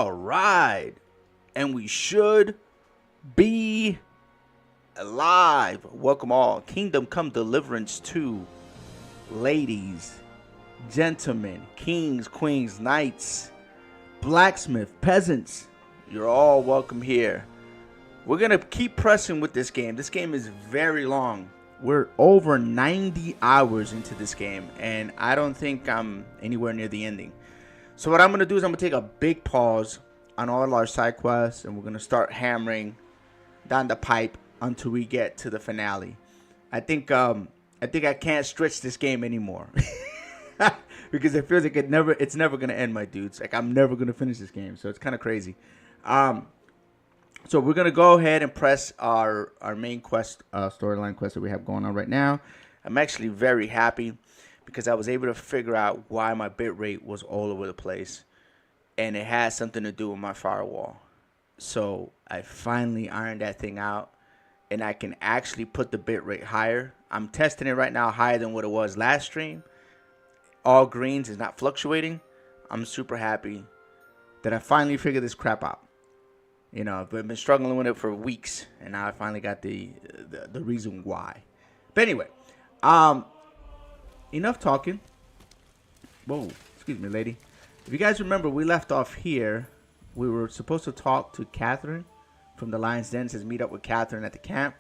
All right. And we should be alive. Welcome all. Kingdom Come Deliverance 2. Ladies, gentlemen, kings, queens, knights, blacksmith, peasants. You're all welcome here. We're going to keep pressing with this game. This game is very long. We're over 90 hours into this game, and I don't think I'm anywhere near the ending. So what I'm going to do is I'm going to take a big pause on all our side quests, and we're going to start hammering down the pipe until we get to the finale. I think I can't stretch this game anymore. Because it feels like it's never going to end, my dudes. Like, I'm never going to finish this game, so it's kind of crazy. So we're going to go ahead and press our main quest, storyline quest that we have going on right now. I'm actually very happy because I was able to figure out why my bitrate was all over the place. And it has something to do with my firewall. So I finally ironed that thing out. And I can actually put the bitrate higher. I'm testing it right now higher than what it was last stream. All greens is not fluctuating. I'm super happy that I finally figured this crap out. You know, I've been struggling with it for weeks, and now I finally got the reason why. But anyway, enough talking. Whoa, excuse me, lady. If you guys remember, we left off here. We were supposed to talk to Catherine from the Lion's Den. It says meet up with Catherine at the camp.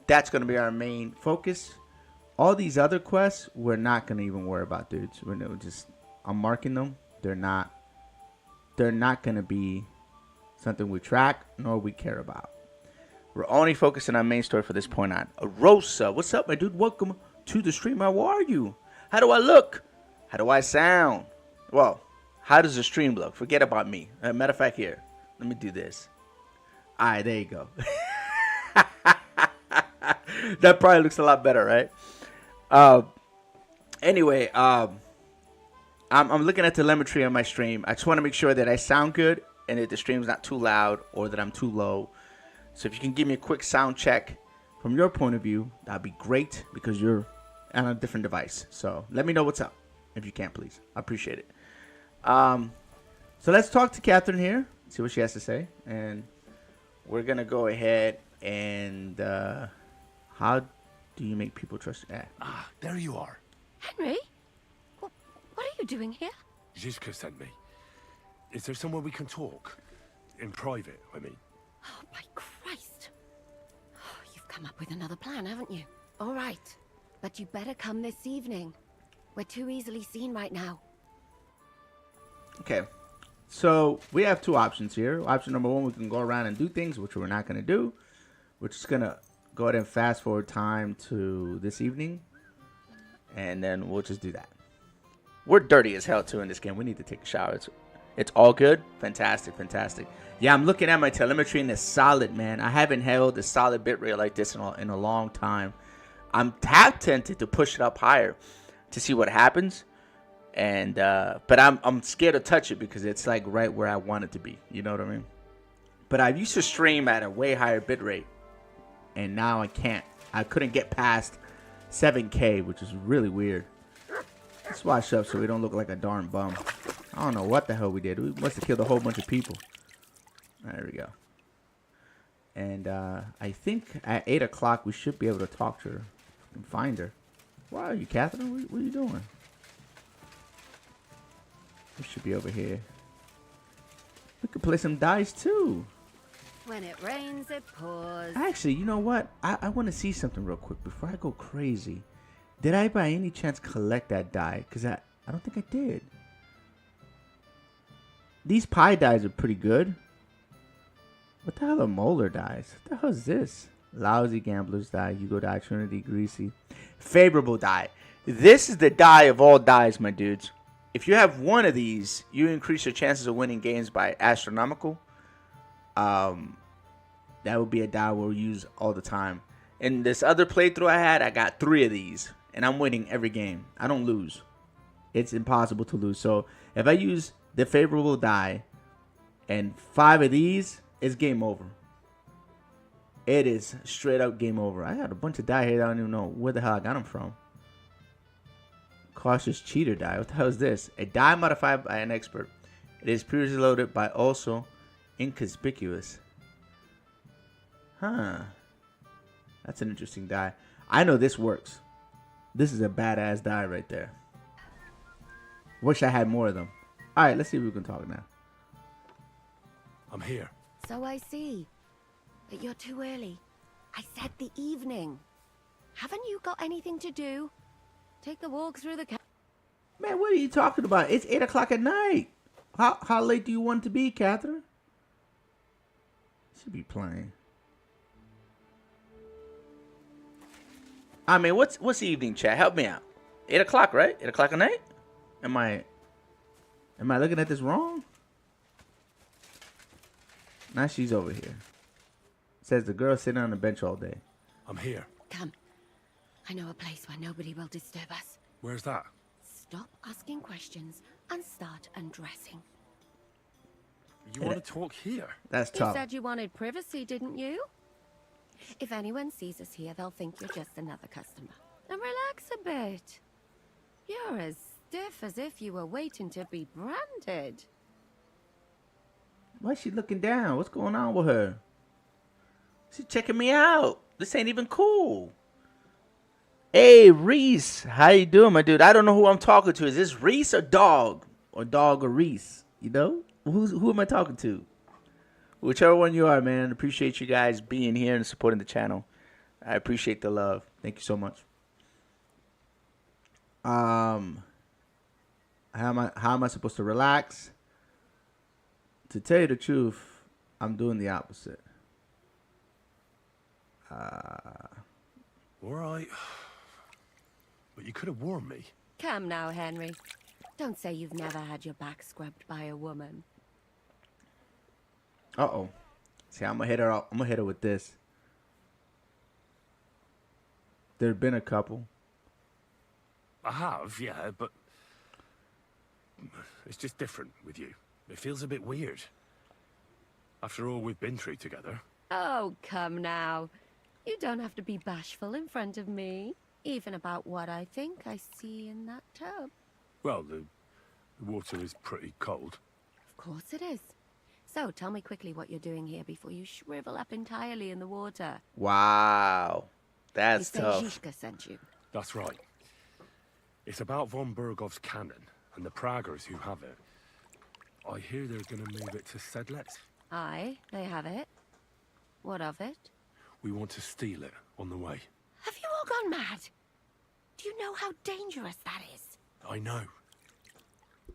That's going to be our main focus. All these other quests, we're not going to even worry about, dudes. I'm marking them. They're not going to be something we track, nor we care about. We're only focusing on main story for this point on. Rosa, what's up, my dude? Welcome to the stream. How are you? How do I look? How do I sound? Well, how does the stream look? Forget about me. Matter of fact, here, let me do this. All right, there you go. That probably looks a lot better, right? Anyway, I'm looking at telemetry on my stream. I just want to make sure that I sound good and that the stream's not too loud or that I'm too low. So if you can give me a quick sound check from your point of view, that'd be great because you're on a different device. So let me know what's up if you can, please. I appreciate it. So let's talk to Catherine here, see what she has to say. And we're going to go ahead and how do you make people trust you? Ah, there you are. Henry? What are you doing here? Zizka sent me. Is there somewhere we can talk? In private, I mean. Oh, my Christ. Oh, you've come up with another plan, haven't you? All right. But you better come this evening. We're too easily seen right now. Okay. So we have two options here. Option number one, we can go around and do things, which we're not going to do. We're just going to go ahead and fast forward time to this evening. And then we'll just do that. We're dirty as hell, too, in this game. We need to take a shower. It's all good. Fantastic, fantastic. Yeah, I'm looking at my telemetry, and it's solid, man. I haven't held a solid bitrate like this in a long time. I'm half tempted to push it up higher to see what happens. And but I'm scared to touch it because it's like right where I want it to be. You know what I mean? But I used to stream at a way higher bitrate, and now I can't. I couldn't get past 7K, which is really weird. Let's wash up so we don't look like a darn bum. I don't know what the hell we did. We must have killed a whole bunch of people. There we go. And I think at 8 o'clock we should be able to talk to her and find her. Where are you, Catherine? What are you doing? We should be over here. We could play some dice too. When it rains, it pours. Actually, you know what? I want to see something real quick before I go crazy. Did I by any chance collect that die? Because I don't think I did. These pie dies are pretty good. What the hell are molar dies? What the hell is this? Lousy Gambler's die, Hugo die, Trinity, Greasy. Favorable die. This is the die of all dies, my dudes. If you have one of these, you increase your chances of winning games by astronomical. That would be a die we'll use all the time. In this other playthrough I had, I got 3 of these. And I'm winning every game. I don't lose. It's impossible to lose. So if I use the favorable die and 5 of these, it's game over. It is straight up game over. I got a bunch of die here that I don't even know where the hell I got them from. Cautious cheater die. What the hell is this? A die modified by an expert It is previously loaded by also inconspicuous. Huh. That's an interesting die. I know this works. This is a badass die right there. Wish I had more of them. Alright, let's see if we can talk now. I'm here. So I see. But you're too early. I said the evening. Haven't you got anything to do? Take the walk through the Man, what are you talking about? It's 8 o'clock at night. How late do you want to be, Catherine? Should be playing. I mean, what's evening, chat? Help me out. 8 o'clock, right? 8 o'clock at night? Am I looking at this wrong? Now she's over here. Says the girl sitting on the bench all day. I'm here. Come. I know a place where nobody will disturb us. Where's that? Stop asking questions and start undressing. You want to talk here? That's You tough. said you wanted privacy, didn't you? If anyone sees us here, they'll think you're just another customer. And relax a bit. You're as stiff as if you were waiting to be branded. Why is she looking down? What's going on with her? She's checking me out. This ain't even cool. Hey, Reese. How you doing, my dude? I don't know who I'm talking to. Is this Reese or Dog? Or Dog or Reese? You know? Who am I talking to? Whichever one you are, man. Appreciate you guys being here and supporting the channel. I appreciate the love. Thank you so much. How am I supposed to relax? To tell you the truth, I'm doing the opposite. All right. But you could have warned me. Come now, Henry. Don't say you've never had your back scrubbed by a woman. Uh-oh. See, I'm gonna hit her up. I'm gonna hit her with this. There've been a couple. I have, yeah, but it's just different with you. It feels a bit weird. After all we've been through together. Oh, come now. You don't have to be bashful in front of me. Even about what I think I see in that tub. Well, the water is pretty cold. Of course it is. So, tell me quickly what you're doing here before you shrivel up entirely in the water. Wow. That's you say tough. Zizka sent you. That's right. It's about von Bergov's cannon and the Praggers who have it. I hear they're going to move it to Sedlec. Aye, they have it. What of it? We want to steal it on the way. Have you all gone mad? Do you know how dangerous that is? I know.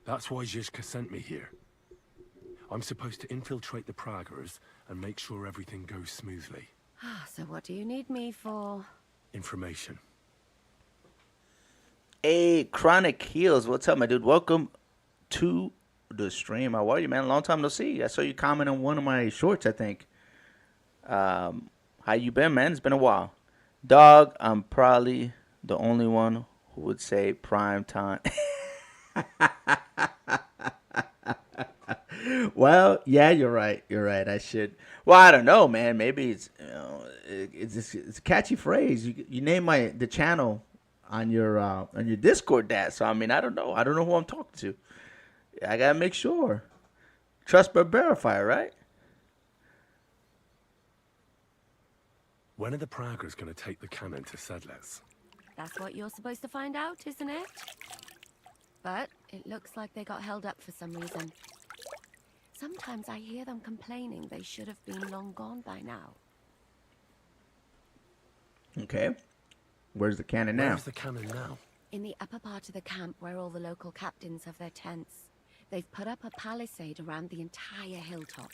That's why Zizka sent me here. I'm supposed to infiltrate the Praggers and make sure everything goes smoothly. So what do you need me for? Information. Hey, Chronic Heals. What's up, my dude? Welcome to the stream. How are you, man? Long time no see. I saw you comment on one of my shorts, I think. How you been, man? It's been a while. Dog, I'm probably the only one who would say prime time. Well, yeah, you're right. You're right. I should. Well, I don't know, man. Maybe it's it's a catchy phrase. You name the channel on your Discord that. So I mean, I don't know. I don't know who I'm talking to. I gotta make sure. Trust but verify, right? When are the Praggers going to take the cannon to Sedlec? That's what you're supposed to find out, isn't it? But it looks like they got held up for some reason. Sometimes I hear them complaining they should have been long gone by now. Okay. Where's the cannon now? Where's the cannon now? In the upper part of the camp where all the local captains have their tents, they've put up a palisade around the entire hilltop.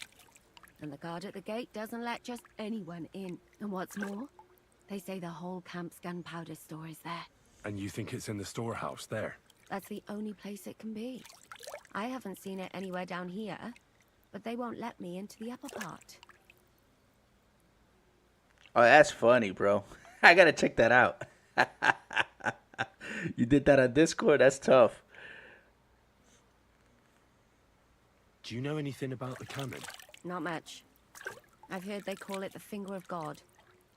And the guard at the gate doesn't let just anyone in. And what's more, they say the whole camp's gunpowder store is there. And you think it's in the storehouse there? That's the only place it can be. I haven't seen it anywhere down here, but they won't let me into the upper part. Oh, that's funny, bro. I gotta check that out. You did that on Discord? That's tough. Do you know anything about the cannon? Not much. I've heard they call it the Finger of God,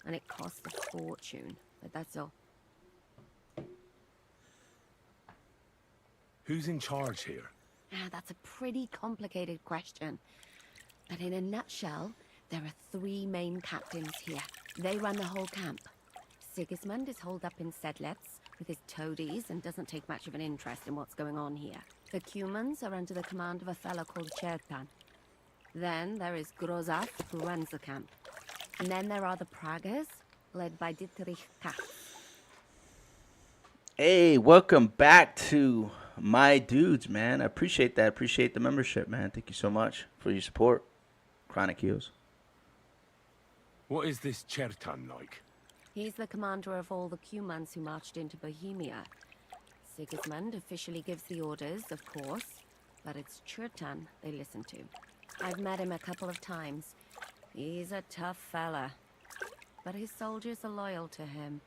and it costs a fortune, but that's all. Who's in charge here? That's a pretty complicated question. But in a nutshell, there are 3 main captains here. They run the whole camp. Sigismund is holed up in Sedlitz with his toadies and doesn't take much of an interest in what's going on here. The Cumans are under the command of a fellow called Chertan. Then there is Grozaf, who runs the camp. And then there are the Pragas, led by Dietrich Katz. Hey, welcome back to my dudes, man. I appreciate that. Appreciate the membership, man. Thank you so much for your support. Chronic Heals. What is this Chertan like? He's the commander of all the Cumans who marched into Bohemia. Sigismund officially gives the orders, of course, but it's Chertan they listen to. I've met him a couple of times. He's a tough fella, but his soldiers are loyal to him.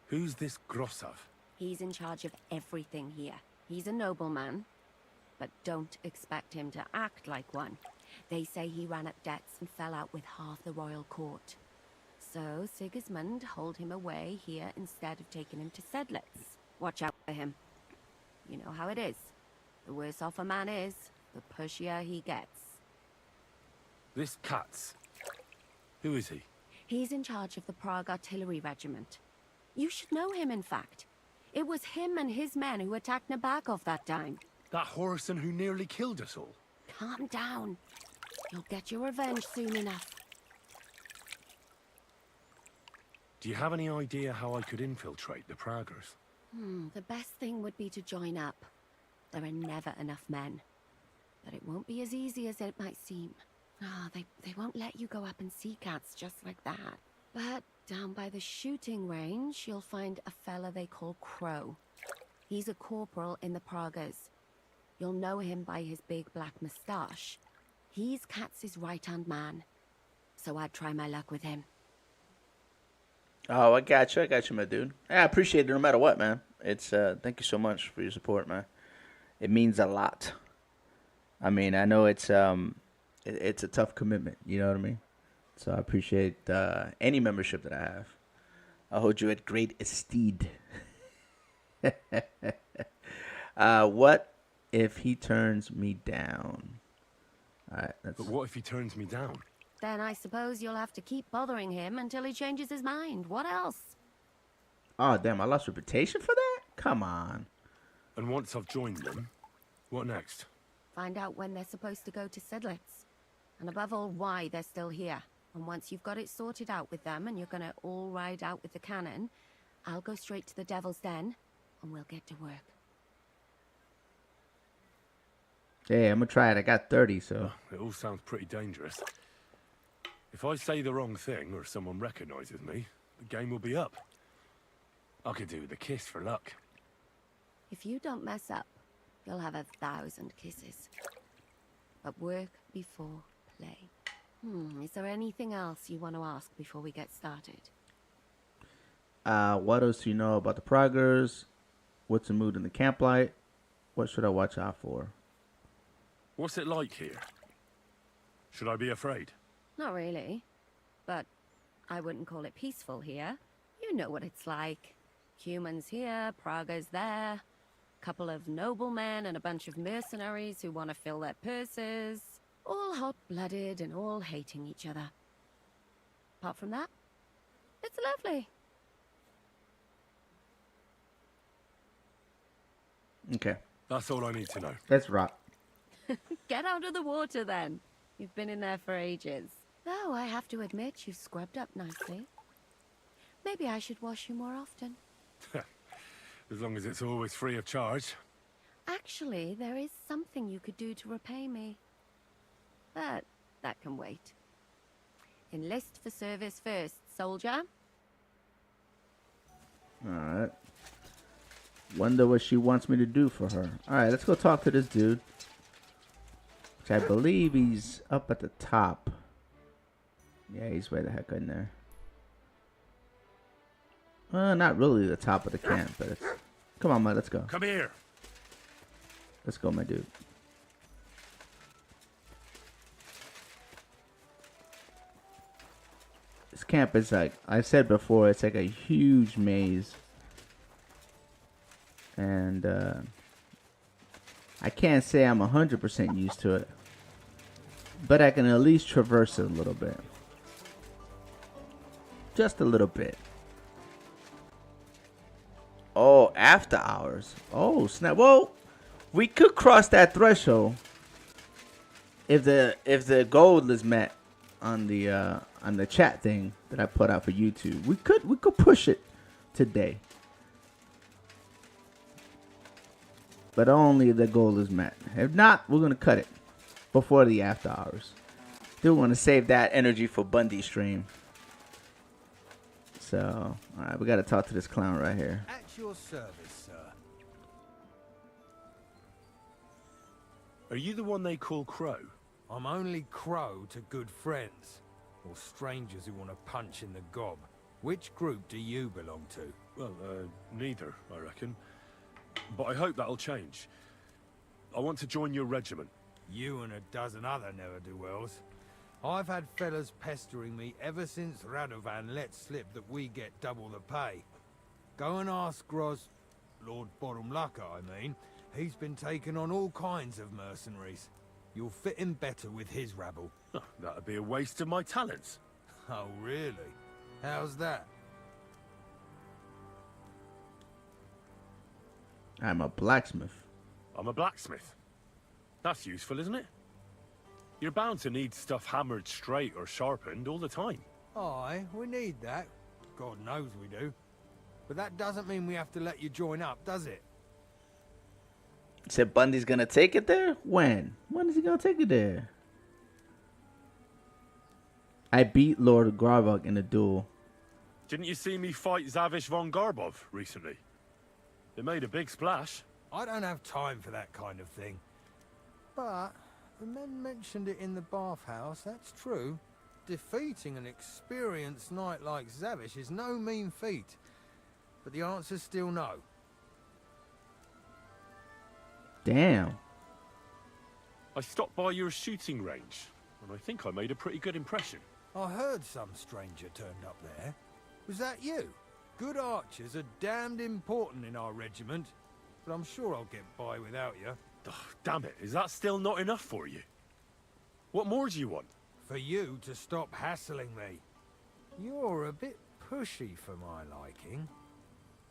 Who's this Grossav? He's in charge of everything here. He's a nobleman, but don't expect him to act like one. They say he ran up debts and fell out with half the royal court. So Sigismund holed him away here instead of taking him to Sedlitz. Watch out for him. You know how it is. The worse off a man is, the pushier he gets. This Katz. Who is he? He's in charge of the Prague Artillery Regiment. You should know him, in fact. It was him and his men who attacked Nabokov that time. That Horace who nearly killed us all. Calm down. You'll get your revenge soon enough. Do you have any idea how I could infiltrate the Praggers? The best thing would be to join up. There are never enough men. But it won't be as easy as it might seem. They won't let you go up and see cats just like that. But down by the shooting range, you'll find a fella they call Crow. He's a corporal in the Praggers. You'll know him by his big black moustache. He's Katz's right-hand man. So I'd try my luck with him. Oh, I got you, my dude. I appreciate it no matter what, man. It's thank you so much for your support, man. It means a lot. I mean, I know it's a tough commitment. You know what I mean? So I appreciate any membership that I have. I hold you at great esteem. What if he turns me down? All right. But what if he turns me down? Then I suppose you'll have to keep bothering him until he changes his mind. What else? Oh, damn, I lost reputation for that? Come on. And once I've joined them, what next? Find out when they're supposed to go to Sedlitz. And above all, why they're still here. And once you've got it sorted out with them and you're gonna all ride out with the cannon, I'll go straight to the Devil's Den and we'll get to work. Hey, I'm gonna try it. I got 30, so. It all sounds pretty dangerous. If I say the wrong thing or someone recognizes me, the game will be up. I could do with a kiss for luck. If you don't mess up, you'll have 1,000 kisses. But work before play. Is there anything else you want to ask before we get started? What else do you know about the Praggers? What's the mood in the camp like? What should I watch out for? What's it like here? Should I be afraid? Not really. But I wouldn't call it peaceful here. You know what it's like. Humans here, Pragas there. Couple of noblemen and a bunch of mercenaries who want to fill their purses. All hot-blooded and all hating each other. Apart from that, it's lovely. Okay. That's all I need to know. Let's rock. Get out of the water then. You've been in there for ages. Though I have to admit you've scrubbed up nicely. Maybe I should wash you more often. As long as it's always free of charge. Actually, there is something you could do to repay me. But that can wait. Enlist for service first, soldier. Alright. Wonder what she wants me to do for her. Alright, let's go talk to this dude. Which I believe he's up at the top. Yeah, he's way the heck in there. Not really the top of the camp, but it's... Come on, man, let's go. Come here. Let's go, my dude. This camp is like, I said before, it's like a huge maze. And I can't say I'm 100% used to it, but I can at least traverse it a little bit. Just a little bit. Oh, after hours. Oh, snap. Well, we could cross that threshold if the goal is met on the chat thing that I put out for YouTube. We could push it today. But only if the goal is met. If not, we're gonna cut it before the after hours. Still want to save that energy for Bundy stream. So, all right, we got to talk to this clown right here. At your service, sir. Are you the one they call Crow? I'm only Crow to good friends, or strangers who want to punch in the gob. Which group do you belong to? Well, neither, I reckon. But I hope that'll change. I want to join your regiment. You and a dozen other ne'er-do-wells. I've had fellas pestering me ever since Radovan let slip that we get double the pay. Go and ask Lord Bottomlucker, I mean. He's been taking on all kinds of mercenaries. You'll fit in better with his rabble. Oh, that'd be a waste of my talents. Oh, really? How's that? I'm a blacksmith. I'm a blacksmith. That's useful, isn't it? You're bound to need stuff hammered straight or sharpened all the time. Aye, we need that. God knows we do. But that doesn't mean we have to let you join up, does it? Said Bundy's gonna take it there? When? When is he gonna take it there? I beat Lord Gravok in a duel. Didn't you see me fight Zavish von Garbov recently? It made a big splash. I don't have time for that kind of thing. But the men mentioned it in the bathhouse, that's true. Defeating an experienced knight like Zavish is no mean feat. But the answer's still no. Damn. I stopped by your shooting range, and I think I made a pretty good impression. I heard some stranger turned up there. Was that you? Good archers are damned important in our regiment, but I'm sure I'll get by without you. Oh, damn it, is that still not enough for you? What more do you want? For you to stop hassling me. You're a bit pushy for my liking.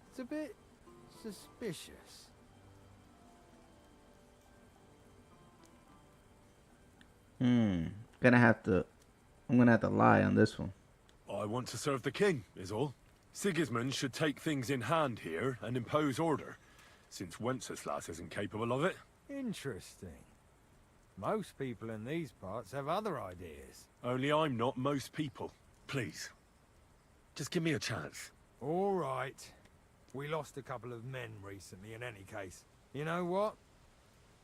It's a bit suspicious. I'm gonna have to lie on this one. I want to serve the king, is all. Sigismund should take things in hand here and impose order, since Wenceslas isn't capable of it. Interesting. Most people in these parts have other ideas. Only I'm not most people. Please. Just give me a chance. All right. We lost a couple of men recently in any case. You know what?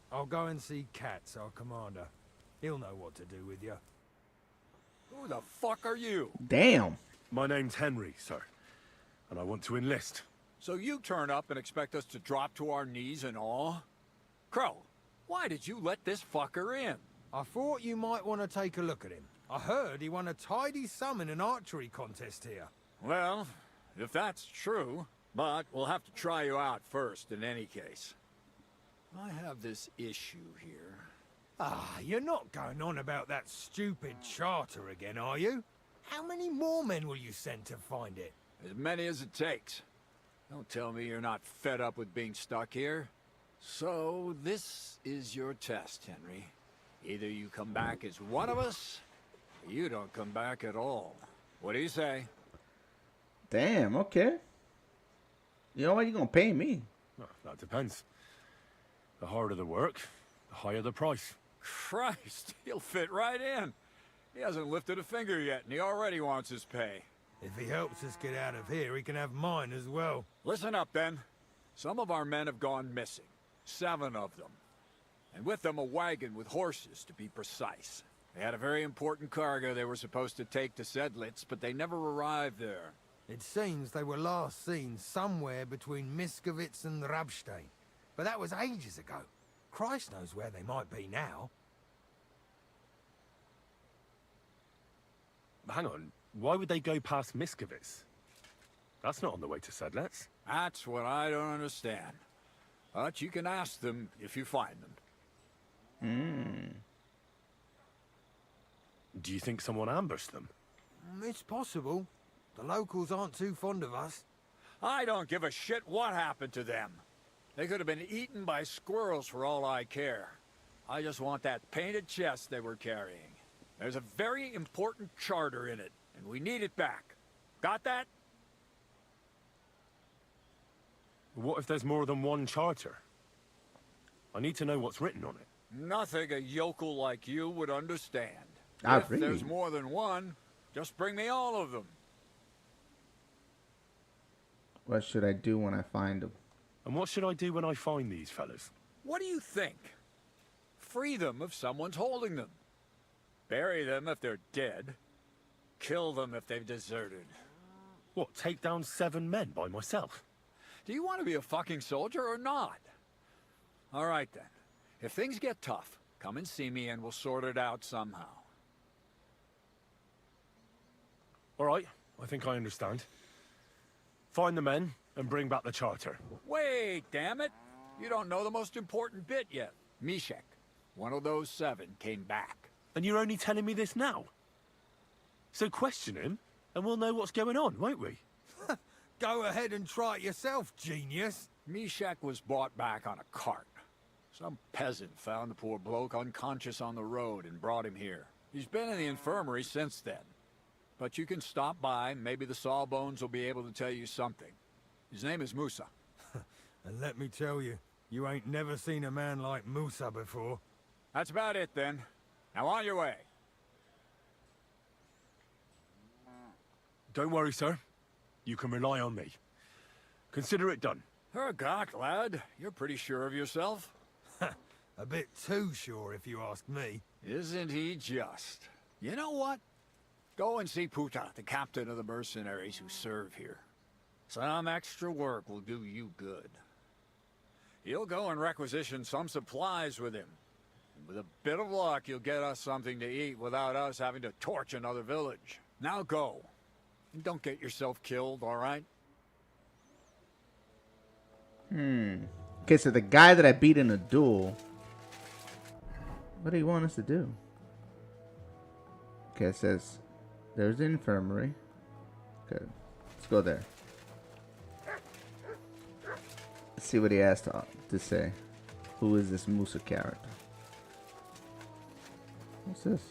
I'll go and see Katz, our commander. He'll know what to do with you. Who the fuck are you? Damn. My name's Henry, sir, and I want to enlist. So you turn up and expect us to drop to our knees in awe? Crow, why did you let this fucker in? I thought you might want to take a look at him. I heard he won a tidy sum in an archery contest here. Well, if that's true, but we'll have to try you out first in any case. I have this issue here. Ah, you're not going on about that stupid charter again, are you? How many more men will you send to find it? As many as it takes. Don't tell me you're not fed up with being stuck here. So, this is your test, Henry. Either you come back as one of us, or you don't come back at all. What do you say? Damn, okay. You know what? You gonna pay me. Well, that depends. The harder the work, the higher the price. Christ, he'll fit right in. He hasn't lifted a finger yet, and he already wants his pay. If he helps us get out of here, he can have mine as well. Listen up, then. Some of our men have gone missing. 7 of them. And with them a wagon with horses, to be precise. They had a very important cargo they were supposed to take to Sedlitz, but they never arrived there. It seems they were last seen somewhere between Miskovitz and Rabstein. But that was ages ago. Christ knows where they might be now. Hang on, why would they go past Miskovitz? That's not on the way to Sedlitz. That's what I don't understand. But you can ask them if you find them. Do you think someone ambushed them? It's possible. The locals aren't too fond of us. I don't give a shit what happened to them. They could have been eaten by squirrels for all I care. I just want that painted chest they were carrying. There's a very important charter in it, and we need it back. Got that? What if there's more than one charter? I need to know what's written on it. Nothing a yokel like you would understand. I If agree. there's more than one, just bring me all of them. What should I do when I find them? And what should I do when I find these fellas? What do you think? Free them if someone's holding them. Bury them if they're dead. Kill them if they've deserted. What, take down 7 men by myself? Do you want to be a fucking soldier or not? All right then. If things get tough, come and see me and we'll sort it out somehow. All right, I think I understand. Find the men and bring back the charter. Wait, damn it! You don't know the most important bit yet. Mishek, one of those 7, came back. And you're only telling me this now? So question him, and we'll know what's going on, won't we? Go ahead and try it yourself, genius. Mishek was brought back on a cart. Some peasant found the poor bloke unconscious on the road and brought him here. He's been in the infirmary since then. But you can stop by, maybe the Sawbones will be able to tell you something. His name is Musa. And let me tell you, you ain't never seen a man like Musa before. That's about it then. Now on your way. Don't worry, sir. You can rely on me. Consider it done. Hergott, lad, you're pretty sure of yourself. A bit too sure, if you ask me. Isn't he just? You know what? Go and see Puta, the captain of the mercenaries who serve here. Some extra work will do you good. He'll go and requisition some supplies with him. And with a bit of luck, you'll get us something to eat without us having to torch another village. Now go. And don't get yourself killed, all right? Okay, so the guy that I beat in a duel. What do you want us to do? Okay, it says there's the infirmary. Okay, let's go there. Let's see what he has to say. Who is this Musa character? What's this?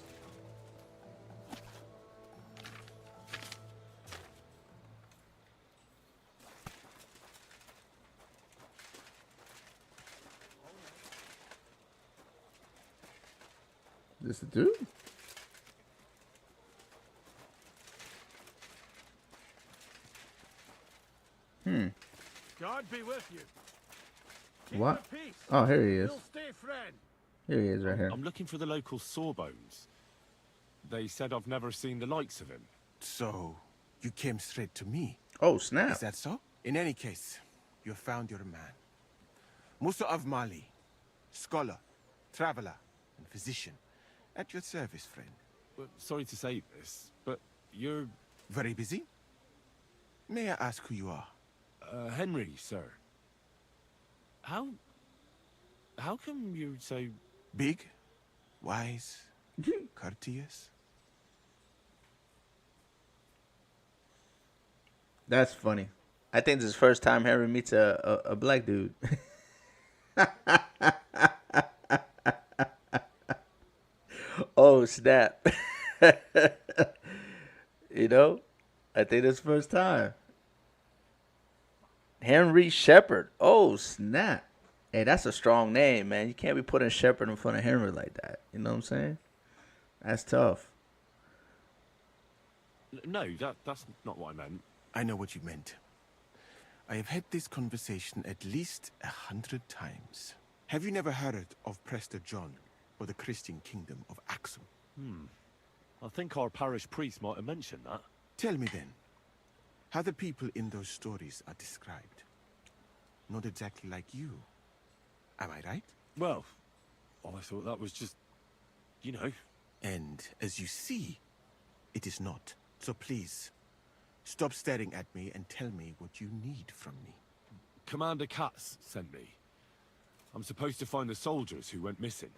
This the dude? God be with you. What? Oh, here he is. We'll stay friend. Here he is right here. I'm looking for the local Sawbones. They said I've never seen the likes of him. So, you came straight to me. Oh, Is snap. that so? In any case, you have found your man. Musa of Mali, scholar, traveler, and physician. At your service, friend. Well, sorry to say this, but you're Very busy? May I ask who you are? Henry, sir. How come you're so... Big? Wise? Courteous? That's funny. I think this is the first time Henry meets a black dude. Oh, snap. You know? I think it's the first time. Henry Shepherd. Oh, snap. Hey, that's a strong name, man. You can't be putting Shepherd in front of Henry like that. You know what I'm saying? That's tough. No, that's not what I meant. I know what you meant. I have had this conversation at least 100 times. Have you never heard of Prester John or the Christian kingdom of Axum? I think our parish priest might have mentioned that. Tell me then, how the people in those stories are described. Not exactly like you. Am I right? Well, I thought that was just, you know. And as you see, it is not. So please, stop staring at me and tell me what you need from me. Commander Katz sent me. I'm supposed to find the soldiers who went missing.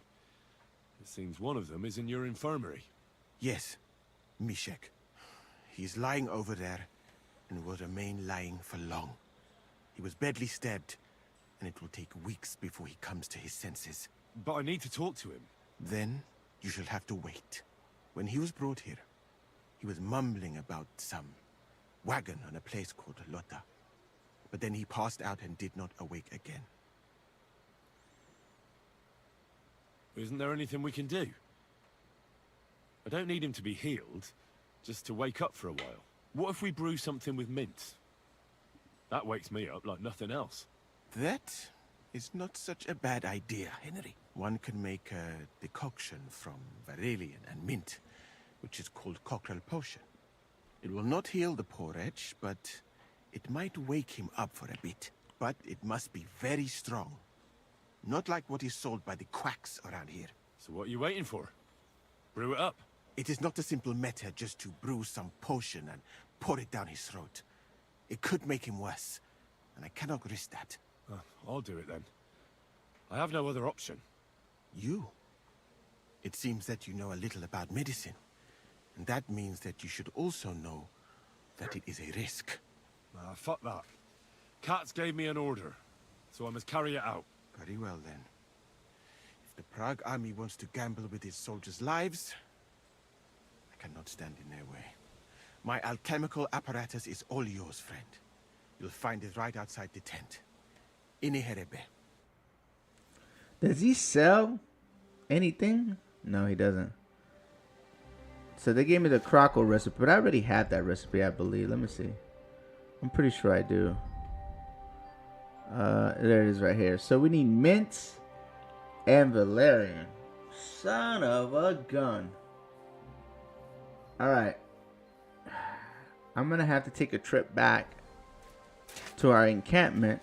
It seems one of them is in your infirmary. Yes, Mishek. He's lying over there, and will remain lying for long. He was badly stabbed, and it will take weeks before he comes to his senses. But I need to talk to him. Then you shall have to wait. When he was brought here, he was mumbling about some wagon on a place called Lota. But then he passed out and did not awake again. Isn't there anything we can do? I don't need him to be healed, just to wake up for a while. What if we brew something with mint? That wakes me up like nothing else. That is not such a bad idea, Henry. One can make a decoction from Varelian and mint, which is called cockerel potion. It will not heal the poor wretch, but it might wake him up for a bit. But it must be very strong. Not like what is sold by the quacks around here. So what are you waiting for? Brew it up. It is not a simple matter just to brew some potion and pour it down his throat. It could make him worse, and I cannot risk that. I'll do it then. I have no other option. You? It seems that you know a little about medicine. And that means that you should also know that it is a risk. Fuck that. Katz gave me an order, so I must carry it out. Very well then. If the Prague army wants to gamble with its soldiers' lives, I cannot stand in their way. My alchemical apparatus is all yours, friend. You'll find it right outside the tent. Ini herebe. Does he sell anything? No, he doesn't. So they gave me the crockle recipe, but I already had that recipe, I believe. Let me see. I'm pretty sure I do. There it is right here. So we need mint and valerian. Son of a gun. Alright. I'm going to have to take a trip back to our encampment,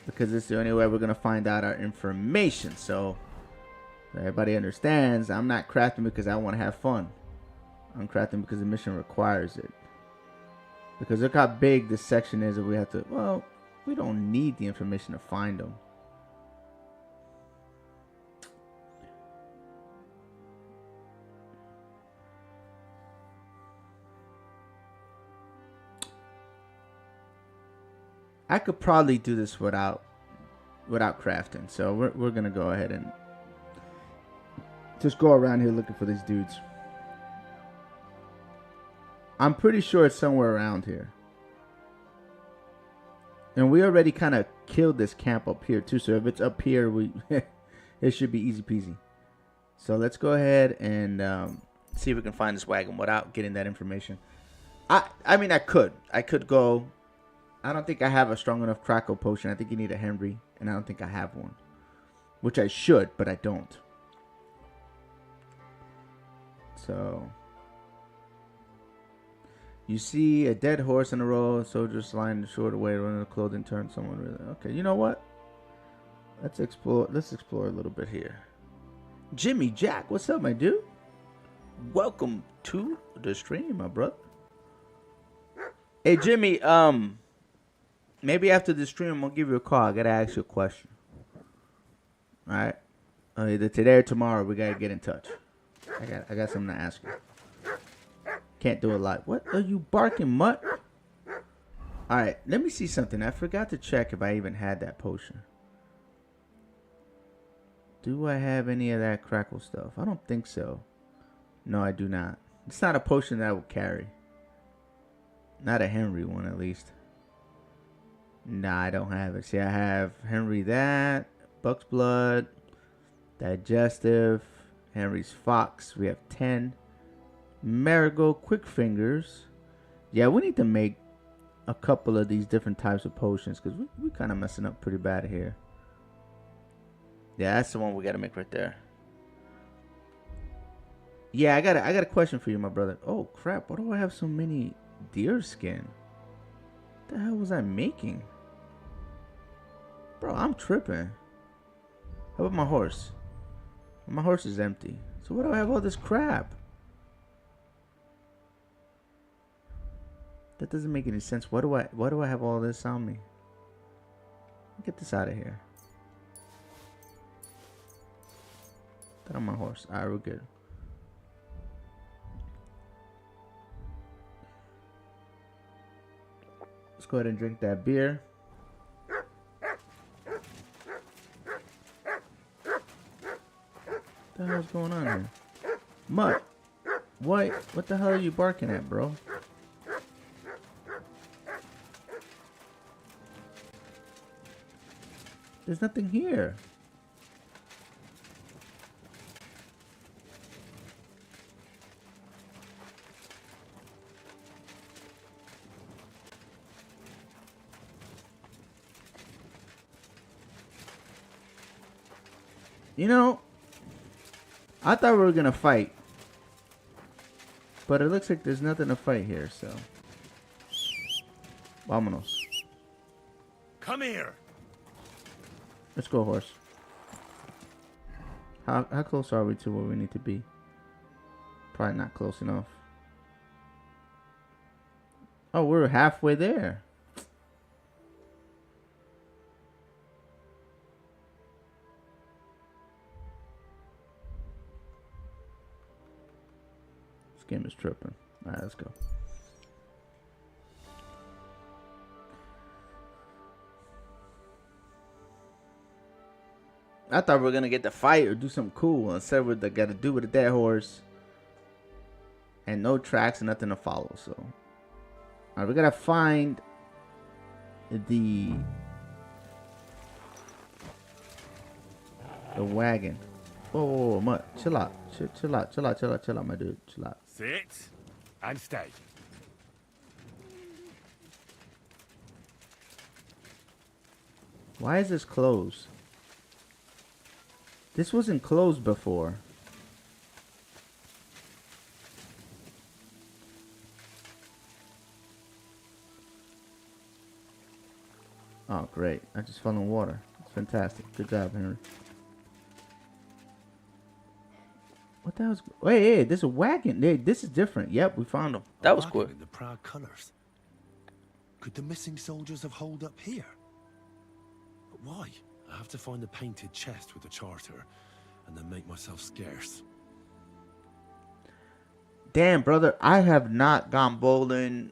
because it's the only way we're going to find out our information. So everybody understands, I'm not crafting because I want to have fun. I'm crafting because the mission requires it. Because look how big this section is that we have to... Well, we don't need the information to find them. I could probably do this without crafting. So we're going to go ahead and just go around here looking for these dudes. I'm pretty sure it's somewhere around here. And we already kind of killed this camp up here too. So if it's up here, it should be easy peasy. So let's go ahead and see if we can find this wagon without getting that information. I mean, I could go. I don't think I have a strong enough crackle potion. I think you need a Henry, and I don't think I have one. Which I should, but I don't. So... You see a dead horse in a row, soldiers lying the short away, running the clothing, turn someone really. Okay, you know what? Let's explore a little bit here. Jimmy Jack, what's up, my dude? Welcome to the stream, my brother. Hey Jimmy, maybe after the stream I'll give you a call. I gotta ask you a question. Alright? Either today or tomorrow we gotta get in touch. I got something to ask you. Can't do a lot. What are you barking, mutt? Alright, let me see something. I forgot to check if I even had that potion. Do I have any of that crackle stuff? I don't think so. No, I do not. It's not a potion that I would carry. Not a Henry one, at least. Nah, I don't have it. See, I have Henry that, Buck's Blood, Digestive, Henry's Fox. We have 10. Marigold Quick Fingers. Yeah, we need to make a couple of these different types of potions, because we kind of messing up pretty bad here. Yeah, that's the one we got to make right there. Yeah, I got a question for you, my brother. Oh, crap. Why do I have so many deer skin? What the hell was I making? Bro, I'm tripping. How about my horse? My horse is empty. So why do I have all this crap? That doesn't make any sense. Why do I have all this on me? What Get this out of here. Get on my horse. Alright, we're good. Let's go ahead and drink that beer. What the hell's going on here? Mutt, what the hell are you barking at, bro? There's nothing here. You know, I thought we were gonna fight, but it looks like there's nothing to fight here, so. Vámonos. Come here. Let's go, horse. How close are we to where we need to be? Probably not close enough. Oh, we're halfway there. This game is tripping. Alright, let's go. I thought we were gonna get the fight or do something cool. Instead, we got to do with a dead horse and no tracks and nothing to follow. So, all right, we gotta find the wagon. Whoa, Mutt, chill out, chill out, my dude, chill out. Sit and stay. Why is this closed? This wasn't closed before. Oh, great. I just fell in water. It's fantastic. Good job, Henry. What the hell's... Wait, hey, there's a wagon. Hey, this is different. Yep, we found them. That was quick. In the proud colours. Could the missing soldiers have holed up here? But why? I have to find the painted chest with the charter, and then make myself scarce. Damn, brother, I have not gone bowling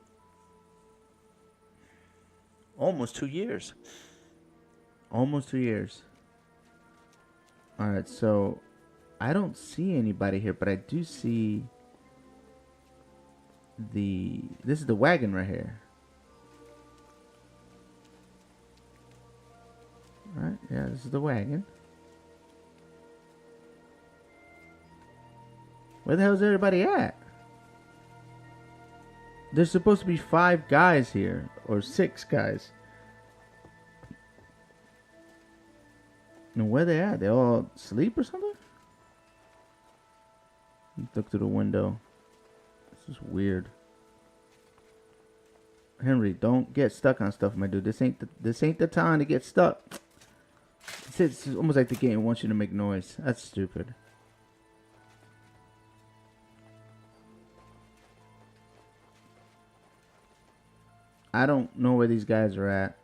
almost 2 years. Almost 2 years. Alright, so I don't see anybody here, but I do see this is the wagon right here. Right, yeah, this is the wagon. Where the hell is everybody at? There's supposed to be 5 guys here, or 6 guys. And where they at? They all asleep or something? Look through the window. This is weird. Henry, don't get stuck on stuff, my dude. This ain't the time to get stuck. It's almost like the game wants you to make noise. That's stupid. I don't know where these guys are at.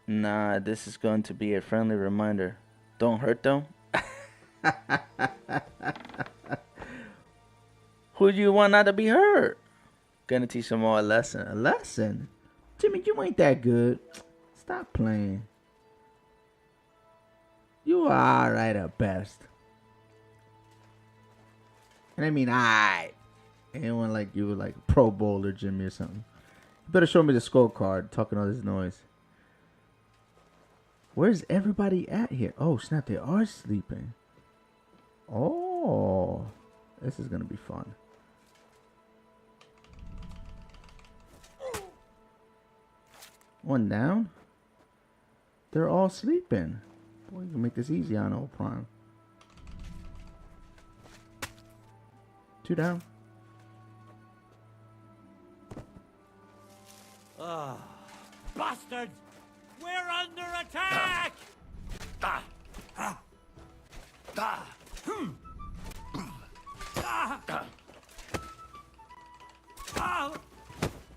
Nah, this is going to be a friendly reminder. Don't hurt them. Who do you want not to be hurt? Gonna teach them all a lesson. A lesson? Jimmy, you ain't that good. Stop playing. You are alright at best. And I mean, alright. Anyone like you, like Pro Bowler Jimmy or something. You better show me the scorecard, talking all this noise. Where's everybody at here? Oh, snap, they are sleeping. Oh, this is gonna be fun. One down. They're all sleeping. Boy, you can make this easy on old Prime. 2 down. Ah, bastards! We're under attack!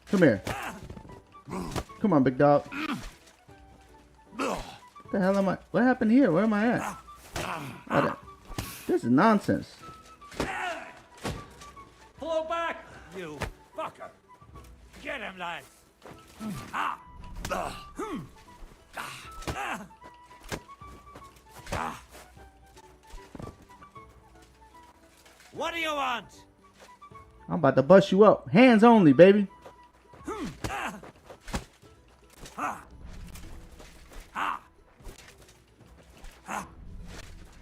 Come here. Come on, big dog. What the hell am I? What happened here? Where am I at? This is nonsense. Pull back, you fucker. Get him, lads. What do you want? I'm about to bust you up. Hands only, baby.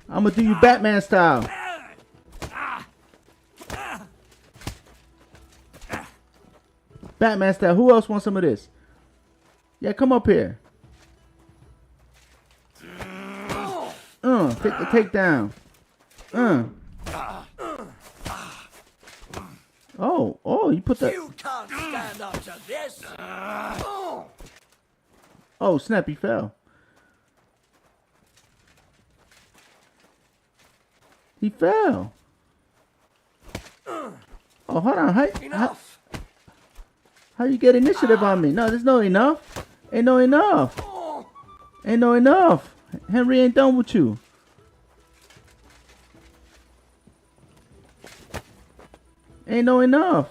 I'm gonna do you Batman style. Batman style. Who else wants some of this? Yeah, come up here. Take the takedown. Oh, you put that. You can't stand up to this. Oh, snap, he fell. He fell. Oh, hold on. Enough. How you get initiative on me? No, there's no enough. Ain't no enough. Ain't no enough. Henry ain't done with you. Ain't no enough.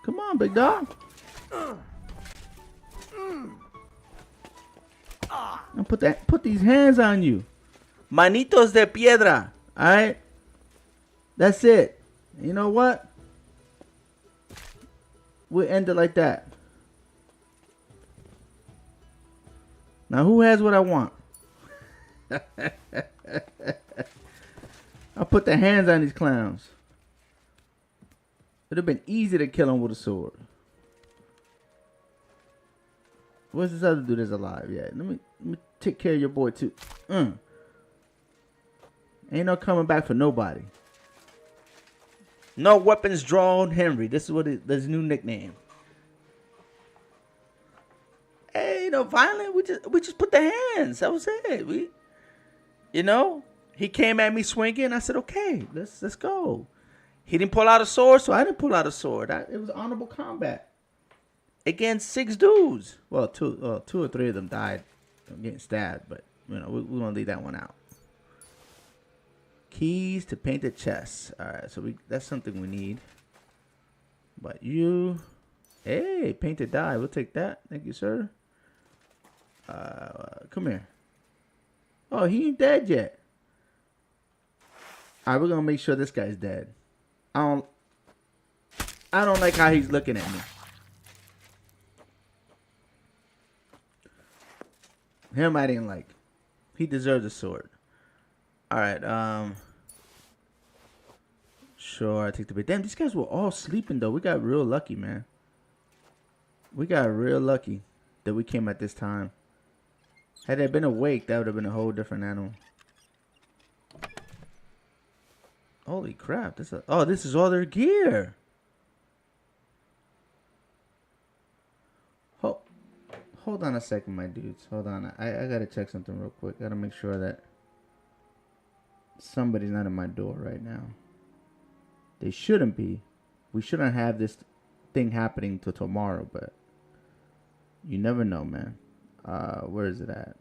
Come on, big dog. And put these hands on you. Manitos de piedra. Alright? That's it. You know what? We'll end it like that. Now who has what I want? I'll put the hands on these clowns. It'd have been easy to kill him with a sword. Where's this other dude that's alive? Yeah, let me take care of your boy too. Ain't no coming back for nobody. No weapons drawn, Henry. This is what his new nickname. Hey, you know, violent. We just put the hands. That was it. He came at me swinging. I said, okay, let's go. He didn't pull out a sword, so I didn't pull out a sword. It was honorable combat against 6 dudes. Well, 2 or 3 of them died getting stabbed, but we're gonna leave that one out. Keys to painted chests. All right, so that's something we need. But hey, painted die. We'll take that. Thank you, sir. Come here. Oh, he ain't dead yet. All right, we're gonna make sure this guy's dead. I don't like how he's looking at me. Him I didn't like. He deserves a sword. Alright, sure, I take the bait. Damn, these guys were all sleeping though. We got real lucky, man. We got real lucky that we came at this time. Had they been awake, that would have been a whole different animal. Holy crap. This is all their gear. Hold on a second, my dudes. Hold on. I gotta check something real quick. Gotta make sure that somebody's not at my door right now. They shouldn't be. We shouldn't have this thing happening till tomorrow, but you never know, man. Where is it at?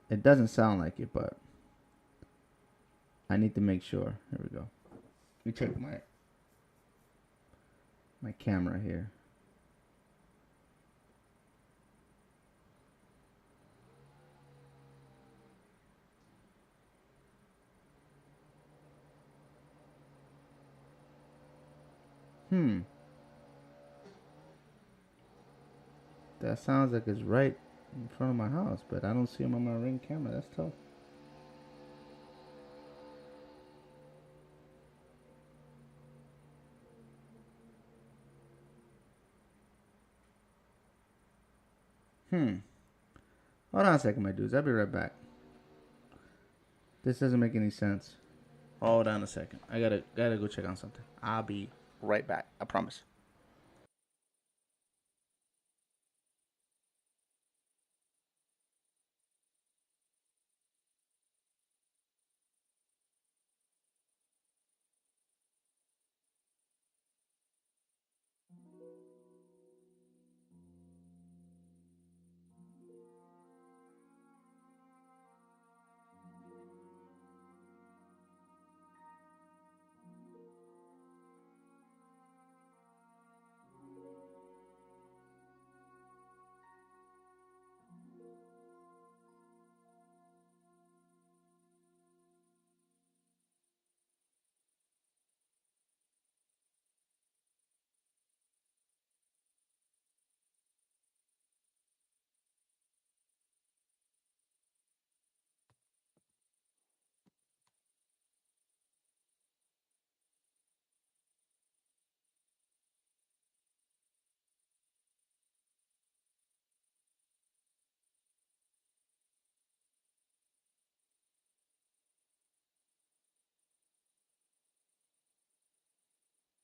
It doesn't sound like it, but I need to make sure. Here we go. Let me check my camera here. That sounds like it's right in front of my house, but I don't see him on my Ring camera. That's tough. Hold on a second, my dudes. I'll be right back. This doesn't make any sense. Hold on a second. I gotta go check on something. I'll be right back. I promise.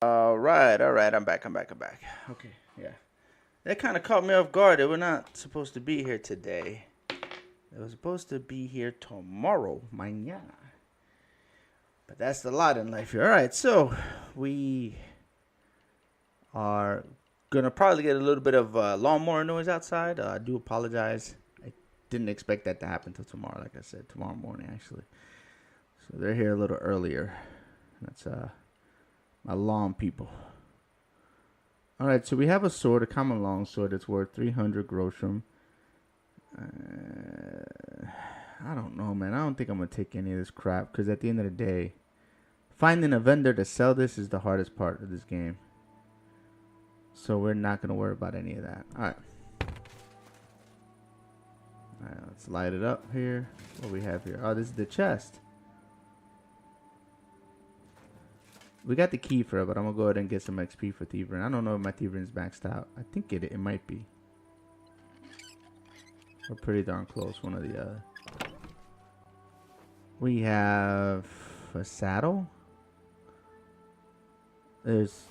All right. I'm back. Okay. Yeah. That kind of caught me off guard. They were not supposed to be here today. They were supposed to be here tomorrow, mañana. But that's the lot in life here. All right. So we are gonna probably get a little bit of lawnmower noise outside. I do apologize. I didn't expect that to happen till tomorrow. Like I said, tomorrow morning actually. So they're here a little earlier. That's my lawn people. All right, so we have a sword, a common long sword that's worth 300 grosham. I don't know, man. I don't think I'm gonna take any of this crap because at the end of the day, finding a vendor to sell this is the hardest part of this game. So we're not gonna worry about any of that. All right. All right, let's light it up here. What do we have here? Oh, this is the chest. We got the key for it, but I'm gonna go ahead and get some XP for Thieverin. I don't know if my Thieverin is maxed out. I think it might be. We're pretty darn close, one or the other. We have a saddle. There's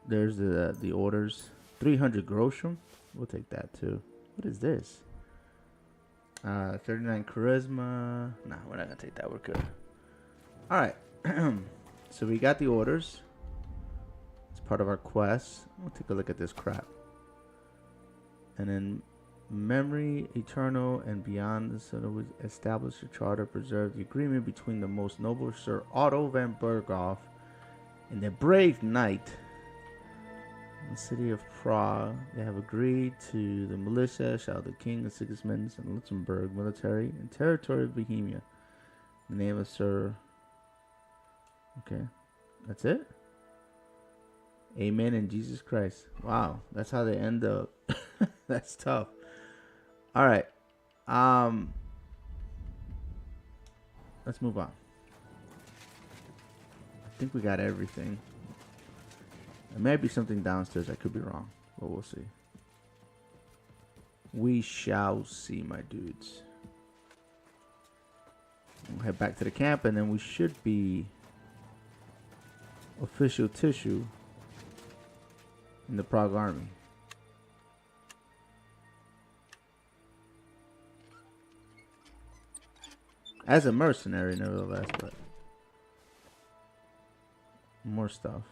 the orders. 300 grosham. We'll take that too. What is this? 39 charisma. Nah, we're not gonna take that. We're good. All right. So we got the orders. It's part of our quest. We'll take a look at this crap. And then memory, eternal, and beyond. So we establish a charter, preserve the agreement between the most noble Sir Otto van Berghoff and the brave knight in the city of Prague. They have agreed to the militia, shall the king of Sigismund and Luxembourg military and territory of Bohemia. The name of Sir. Okay, that's it. Amen in Jesus Christ. Wow, that's how they end up. That's tough. All right, let's move on. I think we got everything. There may be something downstairs. I could be wrong, but we'll see. We shall see, my dudes. We'll head back to the camp, and then we should be official tissue in the Prague army. As a mercenary, nevertheless, but more stuff.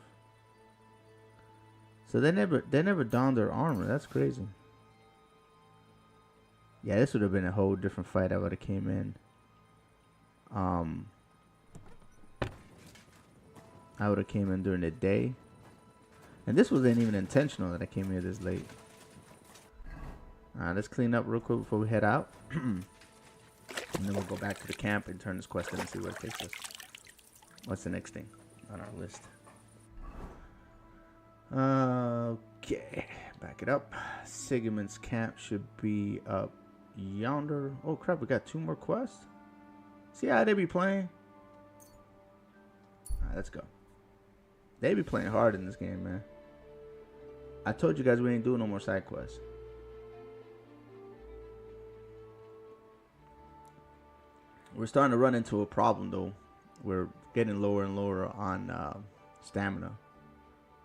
So they never donned their armor. That's crazy. Yeah, this would have been a whole different fight. I would have came in. I would have came in during the day. And this wasn't even intentional that I came here this late. Let's clean up real quick before we head out. And then we'll go back to the camp and turn this quest in and see where it takes us. What's the next thing on our list? Okay. Back it up. Sigmund's camp should be up yonder. Oh crap, we got 2 more quests? See how they be playing? Alright, let's go. They be playing hard in this game, man. I told you guys we ain't doing no more side quests. We're starting to run into a problem, though. we're getting lower and lower on stamina.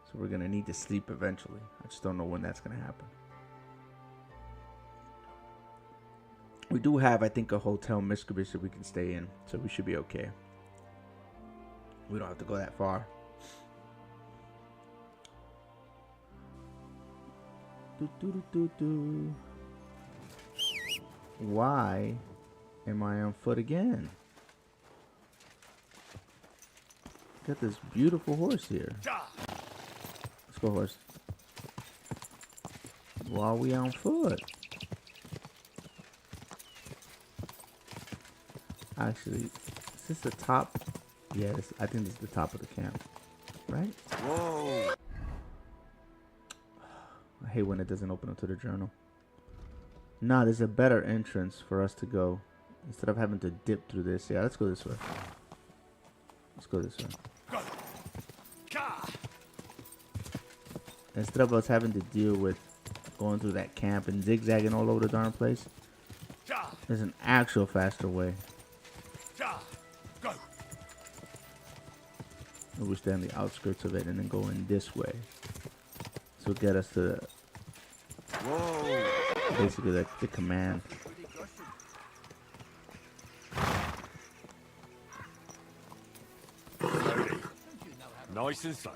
So we're going to need to sleep eventually. I just don't know when that's going to happen. We do have, I think, a hotel Miscavige that we can stay in. So we should be okay. We don't have to go that far. Why am I on foot again? Got this beautiful horse here. Let's go, horse. Why are we on foot? Actually, is this the top? Yeah, I think this is the top of the camp. Right? Whoa! I hate when it doesn't open up to the journal. Nah, there's a better entrance for us to go. Instead of having to dip through this. Yeah, let's go this way. Let's go this way. Instead of us having to deal with going through that camp and zigzagging all over the darn place, there's an actual faster way. We stay on the outskirts of it and then go in this way. So get us to basically the command. Nice and slow.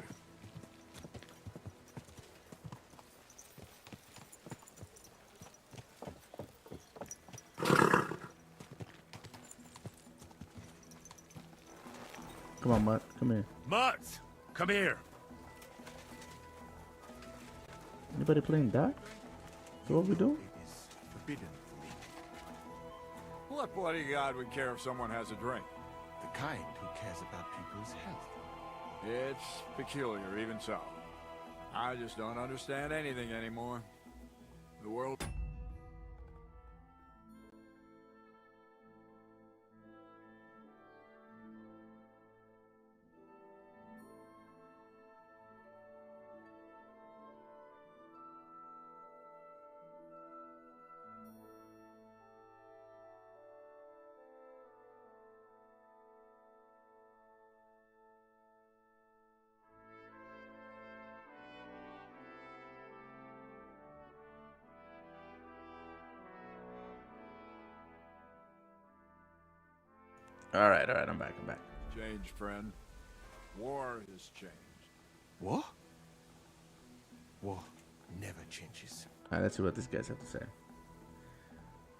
Come on, Mutt. Come here. Mutt, come here. Anybody playing Doc? So what we doing? It is forbidden for me. What bodyguard would care if someone has a drink? The kind who cares about people's health. It's peculiar, even so. I just don't understand anything anymore. The world... All right, I'm back. Changed, friend. War has changed. War? War never changes. All right, let's see what these guys have to say.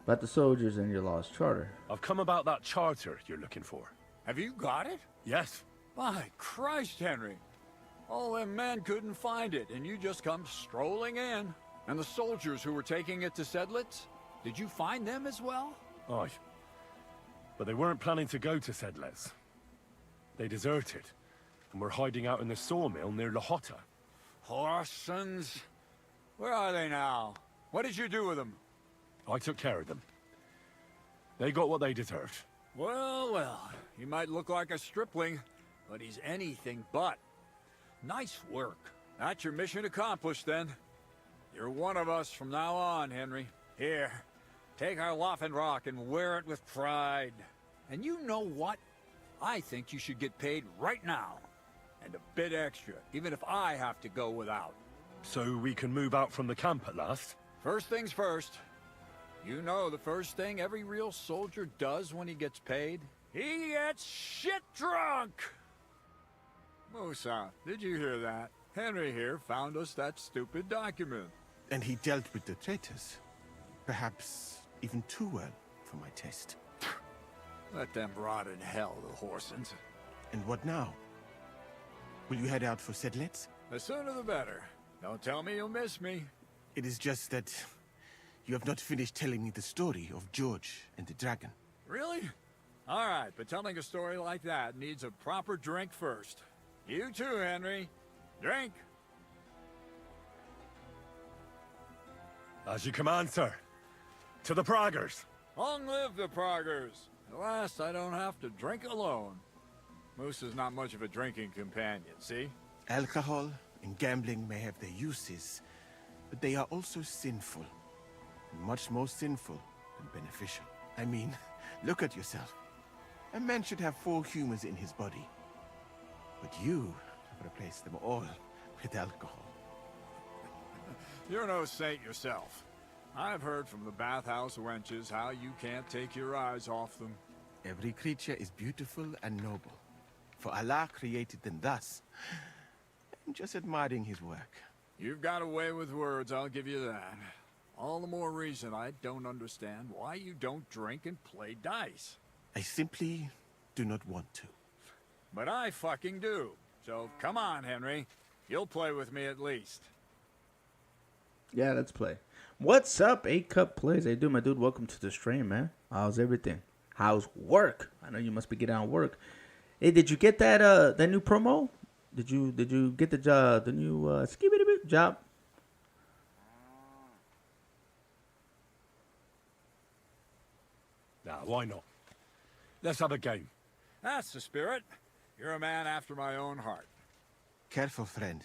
About the soldiers and your lost charter. I've come about that charter you're looking for. Have you got it? Yes. My Christ, Henry. All them men couldn't find it, and you just come strolling in. And the soldiers who were taking it to Sedlitz? Did you find them as well? Aye. But they weren't planning to go to Sedlitz. They deserted, and were hiding out in the sawmill near Lahota. Horsons? Where are they now? What did you do with them? I took care of them. They got what they deserved. Well, well, he might look like a stripling, but he's anything but. Nice work. That's your mission accomplished, then. You're one of us from now on, Henry. Here, take our Loffenrock and wear it with pride. And you know what? I think you should get paid right now. And a bit extra, even if I have to go without. So we can move out from the camp at last? First things first. You know the first thing every real soldier does when he gets paid? He gets shit drunk! Musa, did you hear that? Henry here found us that stupid document. And he dealt with the traitors. Perhaps even too well for my taste. Let them rot in hell, the Horsens. And what now? Will you head out for Sedlitz? The sooner the better. Don't tell me you'll miss me. It is just that you have not finished telling me the story of George and the dragon. Really? All right, but telling a story like that needs a proper drink first. You too, Henry. Drink. As you command, sir. To the Praggers. Long live the Praggers. At last, I don't have to drink alone. Moose is not much of a drinking companion, see? Alcohol and gambling may have their uses, but they are also sinful. Much more sinful than beneficial. I mean, look at yourself. A man should have 4 humors in his body. But you have replaced them all with alcohol. You're no saint yourself. I've heard from the bathhouse wenches how you can't take your eyes off them. Every creature is beautiful and noble. For Allah created them thus. I'm just admiring his work. You've got a way with words, I'll give you that. All the more reason I don't understand why you don't drink and play dice. I simply do not want to. But I fucking do. So come on, Henry. You'll play with me at least. Yeah, let's play. What's up, 8 Cup Plays? How you doing, my dude? Welcome to the stream, man. How's everything? How's work? I know you must be getting on work. Hey, did you get that new promo? Did you get the new skibidi job? Nah, why not? Let's have a game. That's the spirit. You're a man after my own heart. Careful, friend.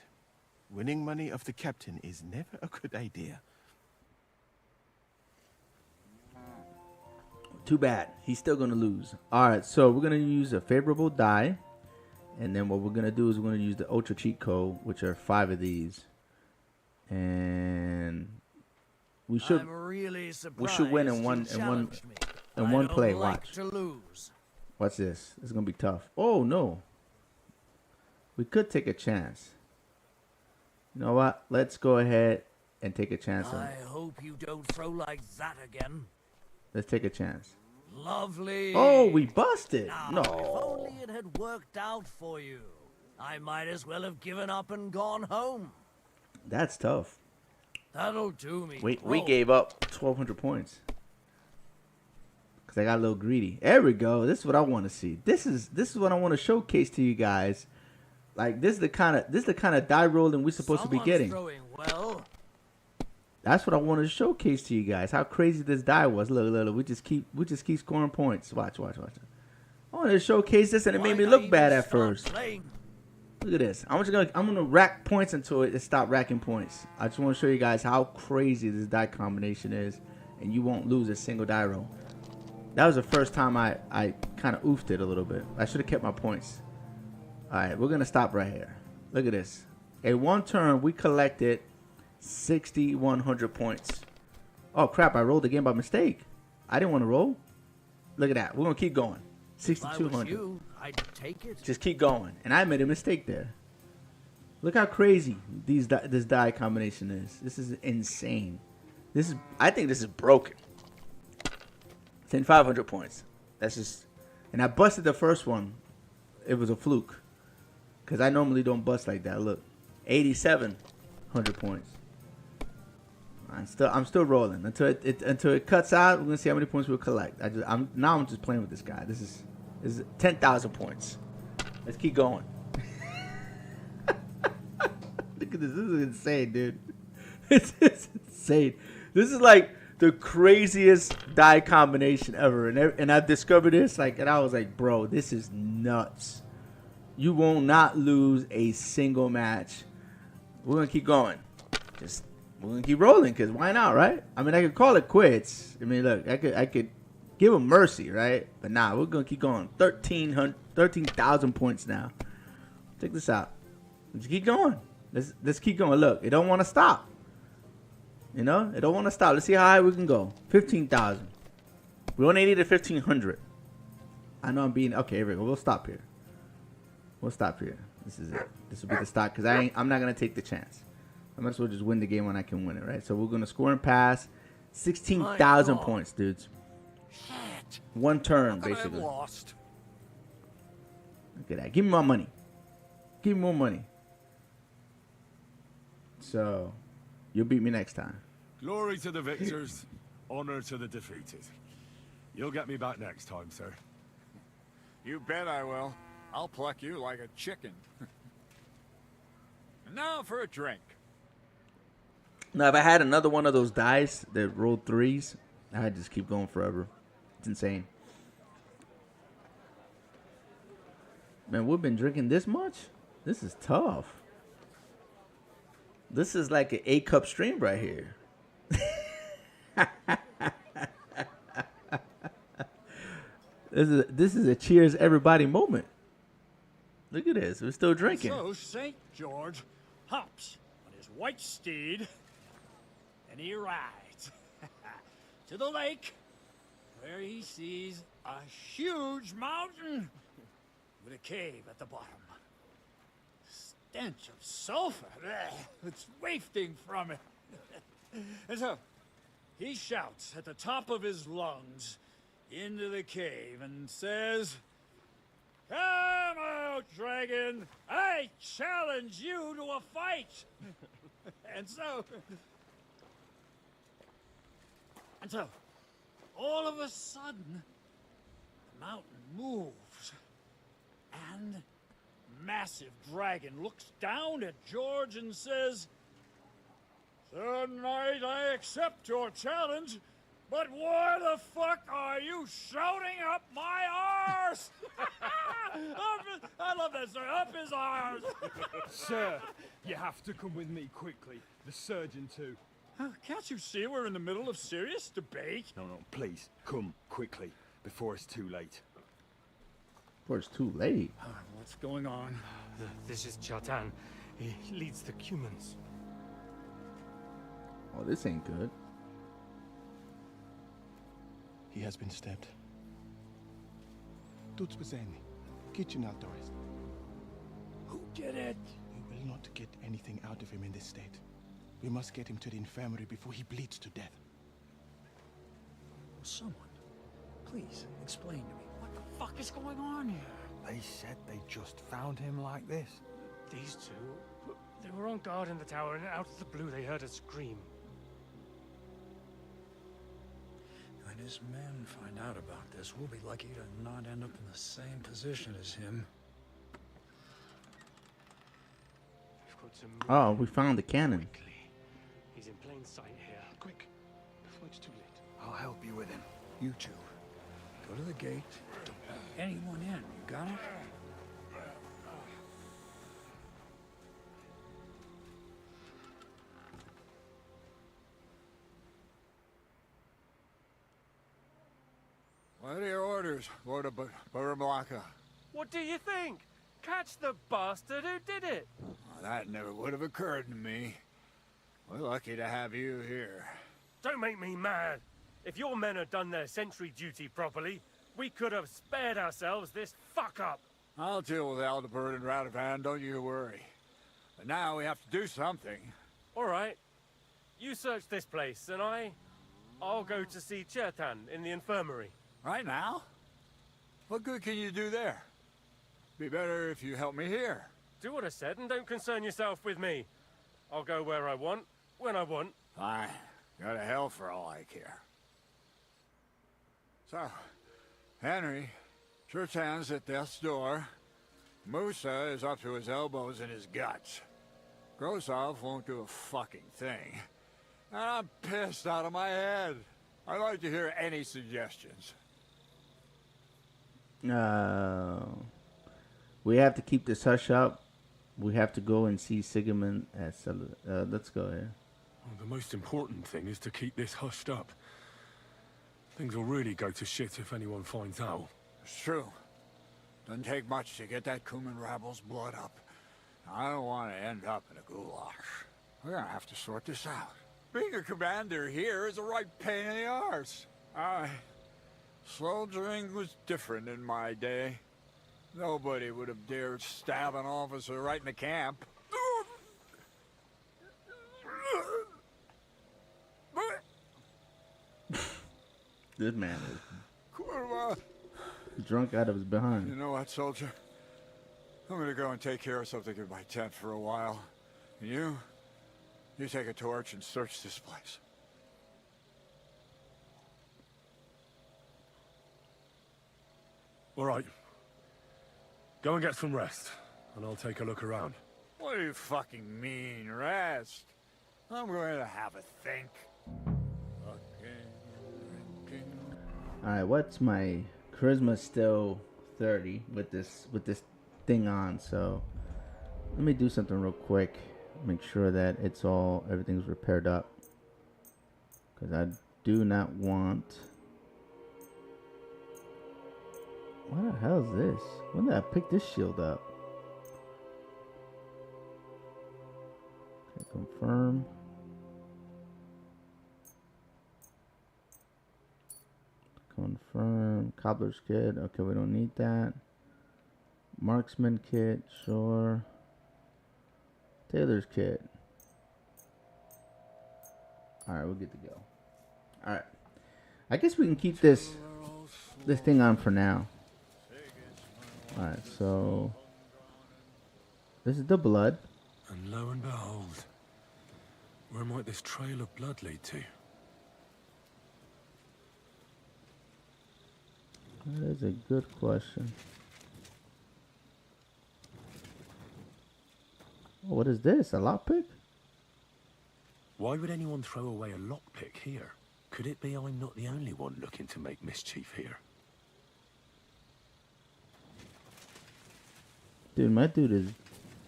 Winning money of the captain is never a good idea. Too bad. He's still going to lose. All right, so we're going to use a favorable die. And then what we're going to do is we're going to use the Ultra Cheat Code, which are 5 of these. And we should win in one play. Watch. Watch this. It's going to be tough. Oh, no. We could take a chance. You know what? Let's go ahead and take a chance. I hope you don't throw like that again. Let's take a chance. Lovely. Oh, we busted. Now, if No. only it had worked out for you. I might as well have given up and gone home. That's tough. That'll do me. We Roll. gave up 1,200 points. Because I got a little greedy. There we go. This is what I want to see. This is what I want to showcase to you guys. Like, this is the kind of die rolling we're supposed to be getting. Throwing well. That's what I wanted to showcase to you guys. How crazy this die was. Look. We just keep scoring points. Watch. I wanted to showcase this, and it made me look bad at first. Playing? Look at this. I'm gonna rack points into it and stop racking points. I just want to show you guys how crazy this die combination is, and you won't lose a single die roll. That was the first time I kind of oofed it a little bit. I should have kept my points. All right, we're gonna stop right here. Look at this. In one turn, we collected 6,100 points. Oh crap! I rolled again by mistake. I didn't want to roll. Look at that. We're gonna keep going. If I was 6,200. you, I'd take it. Just keep going. And I made a mistake there. Look how crazy this die combination is. This is insane. I think this is broken. 10,500 points. That's just. And I busted the first one. It was a fluke. Because I normally don't bust like that. Look. 8,700 points. I'm still rolling until it cuts out. We're gonna see how many points we'll collect. I'm just playing with this guy. This is 10,000 points. Let's keep going. Look at this. This is insane, dude. It's insane. This is like the craziest die combination ever. And I discovered this and I was like, bro, this is nuts. You will not lose a single match. We're gonna keep going. We're gonna keep rolling, because why not, right? I mean, I could call it quits. I mean, look, I could give them mercy, right? But nah, we're gonna keep going. 13,000 points now. Check this out. Let's keep going. Let's keep going. Look, it don't want to stop. You know, it don't want to stop. Let's see how high we can go. 15,000. We only needed 1,500. I know I'm being okay. Here we go. We'll stop here. This is it. This will be the stop, because I'm not gonna take the chance. I might as well just win the game when I can win it, right? So we're gonna score and pass. 16,000 points, dudes. Shit. One turn, How could I have basically. lost? Look at that. Give me my money. Give me more money. So, you'll beat me next time. Glory to the victors, honor to the defeated. You'll get me back next time, sir. You bet I will. I'll pluck you like a chicken. And now for a drink. Now, if I had another one of those dice that rolled threes, I'd just keep going forever. It's insane. Man, we've been drinking this much? This is tough. This is like an 8-cup stream right here. This is a cheers everybody moment. Look at this. We're still drinking. So St. George hops on his white steed and he rides to the lake where he sees a huge mountain with a cave at the bottom. Stench of sulfur. It's wafting from it. And so he shouts at the top of his lungs into the cave and says, "Come out, dragon! I challenge you to a fight!" And so, all of a sudden, the mountain moves, and massive dragon looks down at George and says, "Sir Knight, I accept your challenge, but why the fuck are you shouting up my arse?" I love that, sir. Up his arse. Sir, you have to come with me quickly. The surgeon too. Can't you see we're in the middle of serious debate? No, please, come quickly, before it's too late. Before it's too late. What's going on? This is Chatan. He leads the Cumans. Oh, this ain't good. He has been stabbed. Tuts bezeni. Kitchen outdoors. Who did it? We will not get anything out of him in this state. We must get him to the infirmary before he bleeds to death. Someone, please explain to me what the fuck is going on here. They said they just found him like this. These two, they were on guard in the tower, and out of the blue they heard a scream. When his men find out about this, we'll be lucky to not end up in the same position as him. We've got to move Oh, we found the cannon. quickly. He's in plain sight here. Quick, before it's too late. I'll help you with him. You two, go to the gate. Don't let anyone in. You got it? What are your orders, Lord of Burblaka? What do you think? Catch the bastard who did it! Well, that never would have occurred to me. We're lucky to have you here. Don't make me mad. If your men had done their sentry duty properly, we could have spared ourselves this fuck-up. I'll deal with Aldebert and Radovan, don't you worry. But now we have to do something. All right. You search this place, and I'll go to see Chertan in the infirmary. Right now? What good can you do there? Be better if you help me here. Do what I said, and don't concern yourself with me. I'll go where I want, when I want. Fine. Go to hell for all I care. So, Henry, Chertan's at death's door. Musa is up to his elbows in his guts. Grosov won't do a fucking thing. And I'm pissed out of my head. I'd like to hear any suggestions. We have to keep this hush up. We have to go and see Sigmund at let's go here. Well, the most important thing is to keep this hushed up. Things will really go to shit if anyone finds out. It's true. Doesn't take much to get that Cuman rabble's blood up. I don't want to end up in a goulash. We're gonna have to sort this out. Being a commander here is a right pain in the arse. Soldiering was different in my day. Nobody would have dared stab an officer right in the camp. This man is drunk out of his You behind. know what, soldier? I'm gonna go and take care of something in my tent for a while. And you take a torch and search this place. All right. Go and get some rest, and I'll take a look around. What do you fucking mean, rest? I'm going to have a think. All right, what's my charisma? Still 30 with this thing on. So let me do something real quick. Make sure that everything's repaired up, because I do not want What the hell is this? When did I pick this shield up? Okay, confirm. Confirm. Cobbler's kit. Okay, we don't need that. Marksman kit. Sure. Tailor's kit. Alright, we're good to go. Alright. I guess we can keep this thing on for now. Alright, so this is the blood. And lo and behold, where might this trail of blood lead to? That is a good question. Oh, what is this? A lockpick? Why would anyone throw away a lockpick here? Could it be I'm not the only one looking to make mischief here? Dude, my dude is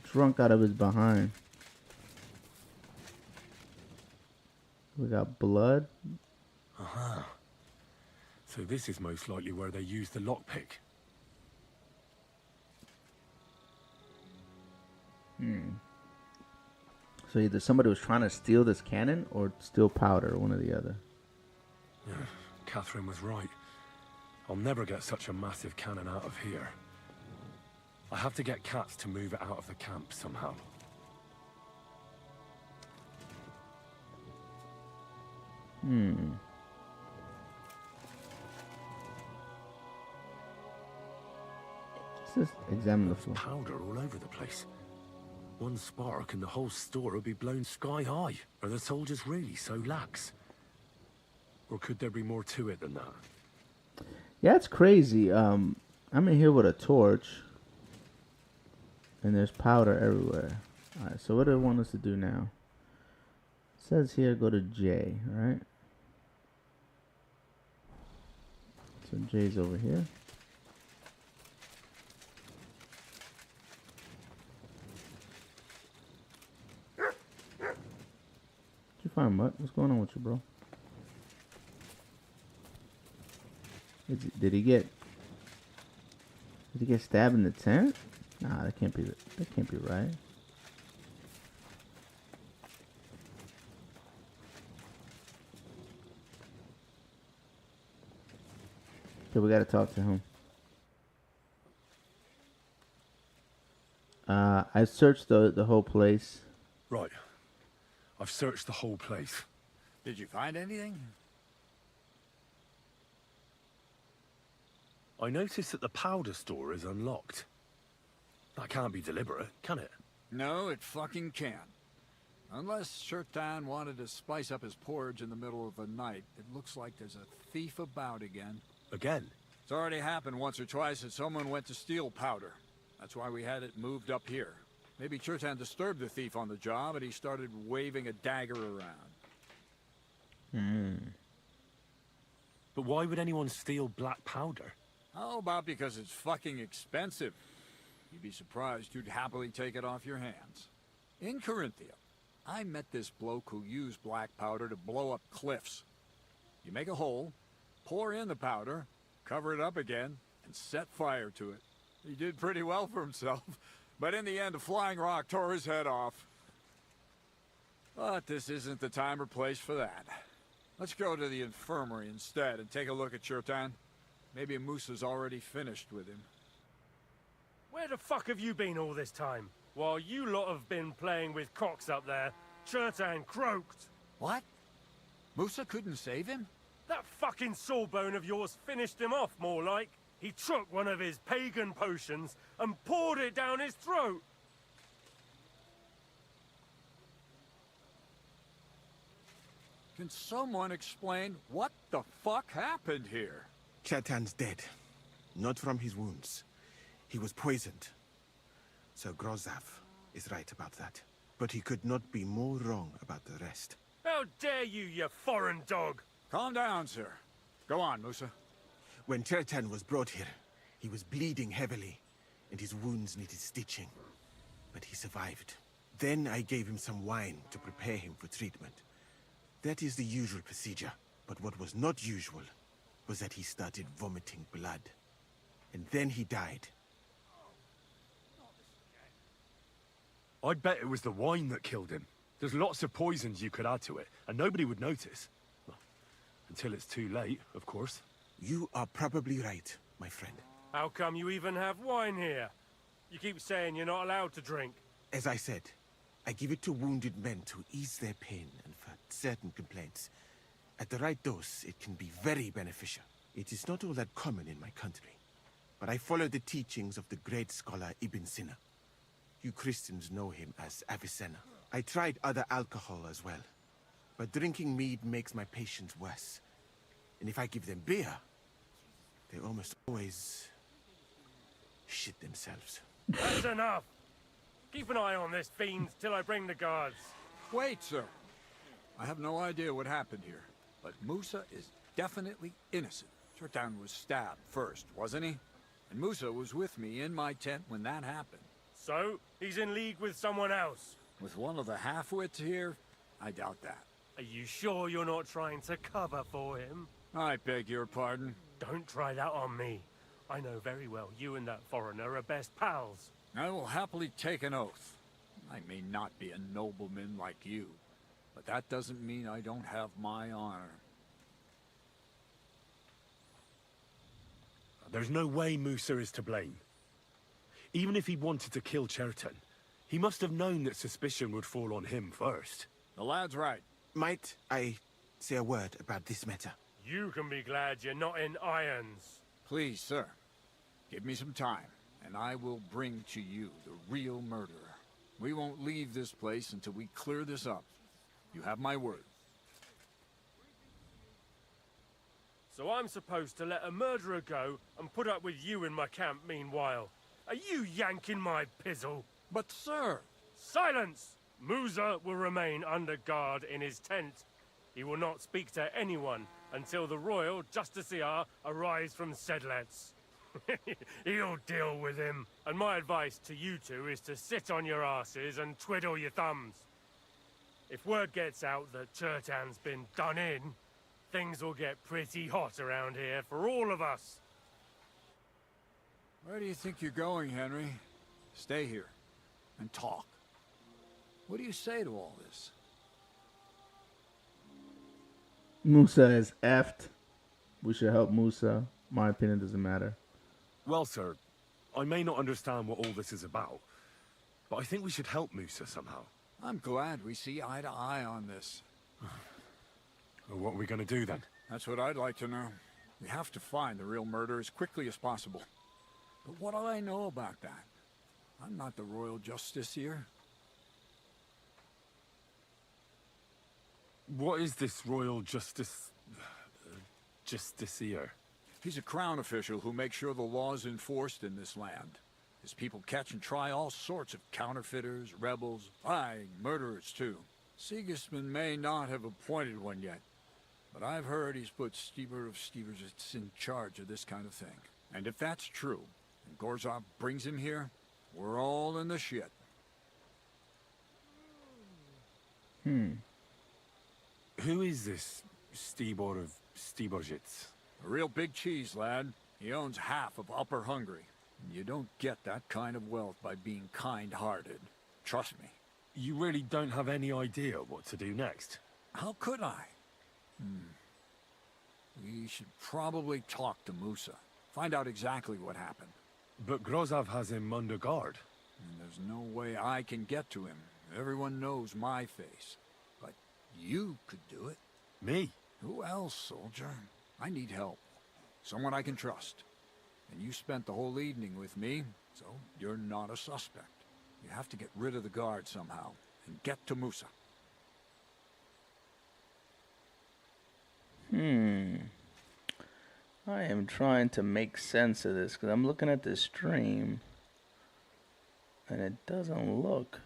drunk out of his behind. We got blood. Aha. So this is most likely where they use the lockpick. So either somebody was trying to steal this cannon or steal powder, one or the other. Yeah, Catherine was right. I'll never get such a massive cannon out of here. I have to get cats to move it out of the camp somehow. Let's just examine the floor. Powder all over the place. One spark and the whole store would be blown sky high. Are the soldiers really so lax? Or could there be more to it than that? Yeah, it's crazy. I'm in here with a torch. And there's powder everywhere. Alright, so what do I want us to do now? It says here go to J, right? So J's over here. Did you find what? What's going on with you, bro? Did he get stabbed in the tent? Nah, that can't be right. Okay, we gotta talk to him. I searched the whole place. Right. I've searched the whole place. Did you find anything? I noticed that the powder store is unlocked. That can't be deliberate, can it? No, it fucking can't. Unless Shirtan wanted to spice up his porridge in the middle of the night, it looks like there's a thief about again. Again? It's already happened once or twice that someone went to steal powder. That's why we had it moved up here. Maybe Shirtan disturbed the thief on the job and he started waving a dagger around. But why would anyone steal black powder? How about because it's fucking expensive? You'd be surprised you'd happily take it off your hands. In Corinthia, I met this bloke who used black powder to blow up cliffs. You make a hole, pour in the powder, cover it up again, and set fire to it. He did pretty well for himself, but in the end a flying rock tore his head off. But this isn't the time or place for that. Let's go to the infirmary instead and take a look at Shirtan. Maybe Musa's already finished with him. Where the fuck have you been all this time? While you lot have been playing with cocks up there, Chertan croaked. What? Musa couldn't save him? That fucking sawbone of yours finished him off, more like. He took one of his pagan potions and poured it down his throat. Can someone explain what the fuck happened here? Chetan's dead. Not from his wounds. He was poisoned. Sir Grozav is right about that. But he could not be more wrong about the rest. How dare you, you foreign dog! Calm down, sir. Go on, Musa. When Chetan was brought here, he was bleeding heavily, and his wounds needed stitching. But he survived. Then I gave him some wine to prepare him for treatment. That is the usual procedure. But what was not usual was that he started vomiting blood. and then he died. I'd bet it was the wine that killed him. There's lots of poisons you could add to it, and nobody would notice. Well, until it's too late, of course. You are probably right, my friend. How come you even have wine here? You keep saying you're not allowed to drink. As I said, I give it to wounded men to ease their pain and for certain complaints. At the right dose, it can be very beneficial. It is not all that common in my country, but I follow the teachings of the great scholar Ibn Sina. You Christians know him as Avicenna. I tried other alcohol as well, but drinking mead makes my patients worse. And if I give them beer, they almost always shit themselves. That's enough. Keep an eye on this fiend till I bring the guards. Wait, sir. I have no idea what happened here, but Musa is definitely innocent. Chertan was stabbed first, wasn't he? And Musa was with me in my tent when that happened. So, he's in league with someone else? With one of the half-wits here? I doubt that. Are you sure you're not trying to cover for him? I beg your pardon. Don't try that on me. I know very well you and that foreigner are best pals. I will happily take an oath. I may not be a nobleman like you, but that doesn't mean I don't have my honor. There's no way Musa is to blame. Even if he wanted to kill Chertan, he must have known that suspicion would fall on him first. The lad's right. Might I say a word about this matter? You can be glad you're not in irons. Please, sir. Give me some time, and I will bring to you the real murderer. We won't leave this place until we clear this up. You have my word. So I'm supposed to let a murderer go and put up with you in my camp meanwhile. Are you yanking my pizzle? But, sir... Silence! Musa will remain under guard in his tent. He will not speak to anyone until the royal justiciar arrives from Sedlets. He'll deal with him. And my advice to you two is to sit on your asses and twiddle your thumbs. If word gets out that Chertan's been done in, things will get pretty hot around here for all of us. Where do you think you're going, Henry? Stay here and talk. What do you say to all this? Musa is effed. We should help Musa. My opinion doesn't matter. Well, sir, I may not understand what all this is about, but I think we should help Musa somehow. I'm glad we see eye to eye on this. Well, what are we going to do then? That's what I'd like to know. We have to find the real murderer as quickly as possible. But what do I know about that? I'm not the royal justiciar. What is this royal justiciar? He's a crown official who makes sure the law is enforced in this land. His people catch and try all sorts of counterfeiters, rebels, murderers too. Sigismund may not have appointed one yet, but I've heard he's put Stever of Steversitz in charge of this kind of thing. And if that's true, and Gorzov brings him here, we're all in the shit. Who is this Stibor of Steversitz? A real big cheese, lad. He owns half of Upper Hungary. You don't get that kind of wealth by being kind-hearted. Trust me. You really don't have any idea what to do next? How could I? We should probably talk to Musa. Find out exactly what happened. But Grozov has him under guard. And there's no way I can get to him. Everyone knows my face. But you could do it. Me? Who else, soldier? I need help. Someone I can trust. And you spent the whole evening with me, so you're not a suspect. You have to get rid of the guard somehow, and get to Musa. I am trying to make sense of this, because I'm looking at this stream, and it doesn't look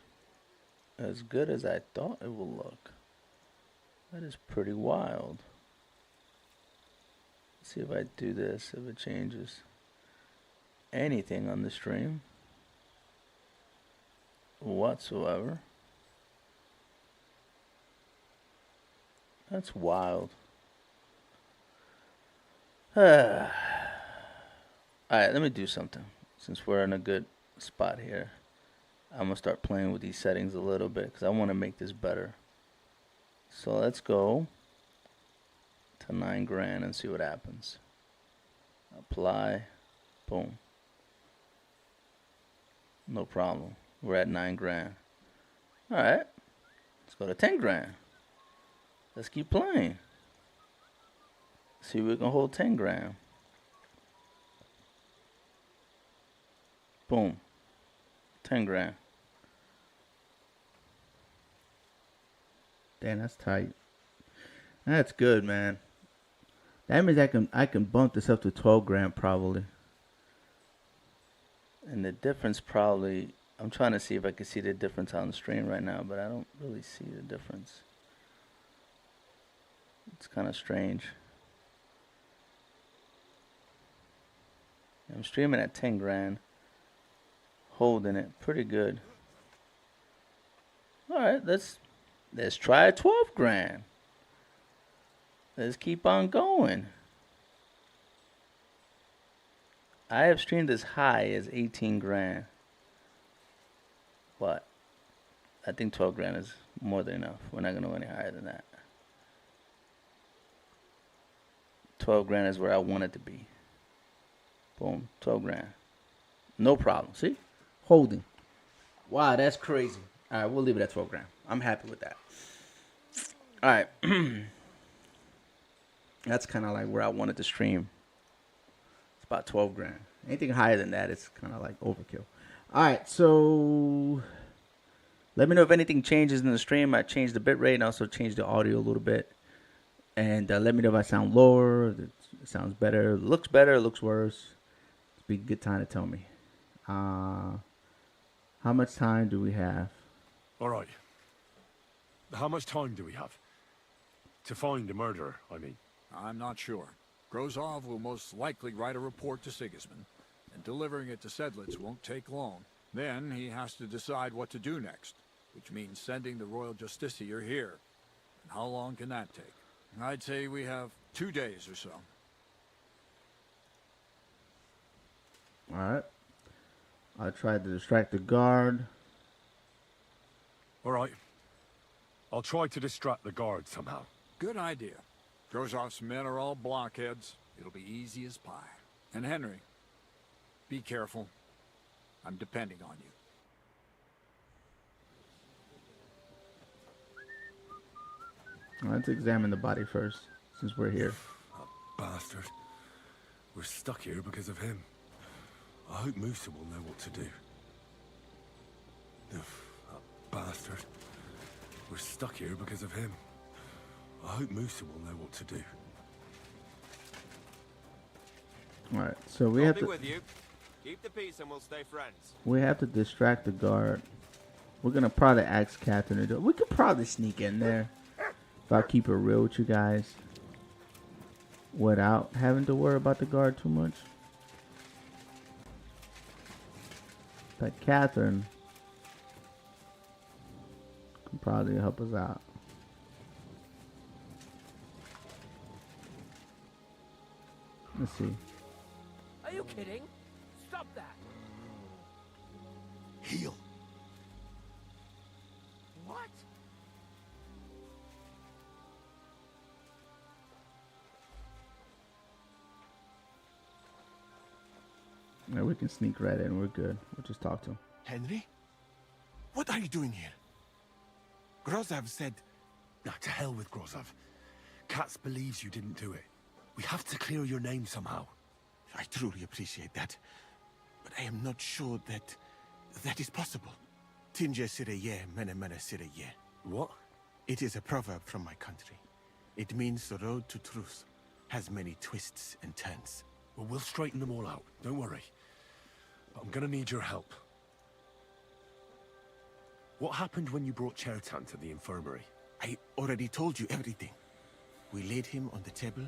as good as I thought it would look. That is pretty wild. Let's see if I do this, if it changes anything on the stream whatsoever. That's wild. Alright, let me do something. Since we're in a good spot here, I'm going to start playing with these settings a little bit because I want to make this better. So let's go to 9 grand and see what happens. Apply. Boom. No problem. We're at 9 grand. Alright. Let's go to 10 grand. Let's keep playing. See if we can hold 10 grand. Boom. 10 grand. Damn, that's tight. That's good, man. That means I can bump this up to 12 grand probably. And the difference probably, I'm trying to see if I can see the difference on the stream right now, but I don't really see the difference. It's kind of strange. I'm streaming at 10 grand. Holding it pretty good. Alright, let's try 12 grand. Let's keep on going. I have streamed as high as 18 grand. But I think 12 grand is more than enough. We're not going to go any higher than that. 12 grand is where I want it to be. Boom, 12 grand. No problem. See? Holding. Wow, that's crazy. All right, we'll leave it at 12 grand. I'm happy with that. All right. That's kind of like where I wanted to stream. It's about 12 grand. Anything higher than that, it's kind of like overkill. All right, so let me know if anything changes in the stream. I changed the bitrate and also changed the audio a little bit. And let me know if I sound lower, if it sounds better, looks worse. It'd be a good time to tell me. How much time do we have? All right. How much time do we have? To find the murderer, I mean. I'm not sure. Grozov will most likely write a report to Sigismund, and delivering it to Sedlitz won't take long. Then he has to decide what to do next, which means sending the Royal Justiciar here. And how long can that take? I'd say we have 2 days or so. Alright. I tried to distract the guard. Alright. I'll try to distract the guard somehow. Good idea. Grozov's men are all blockheads. It'll be easy as pie. And Henry, be careful. I'm depending on you. Let's examine the body first, since we're here. That bastard. We're stuck here because of him. I hope Musa will know what to do. That bastard. We're stuck here because of him. I hope Musa will know what to do. Alright, so we have to... with you. Keep the peace and we'll stay friends. We have to distract the guard. We're gonna probably ask Catherine to do it. We could probably sneak in there. If I keep it real with you guys. Without having to worry about the guard too much. But Catherine can probably help us out. Let's see. Are you kidding? Stop that! Heal. What? Yeah, we can sneak right in. We're good. We'll just talk to him. Henry? What are you doing here? Grozov said... Now, to hell with Grozov. Katz believes you didn't do it. We have to clear your name somehow. I truly appreciate that. But I am not sure that is possible. Tinja sireye, mene mene sireye. What? It is a proverb from my country. It means the road to truth has many twists and turns. Well, we'll straighten them all out. Don't worry. But I'm gonna need your help. What happened when you brought Chertan to the infirmary? I already told you everything. We laid him on the table.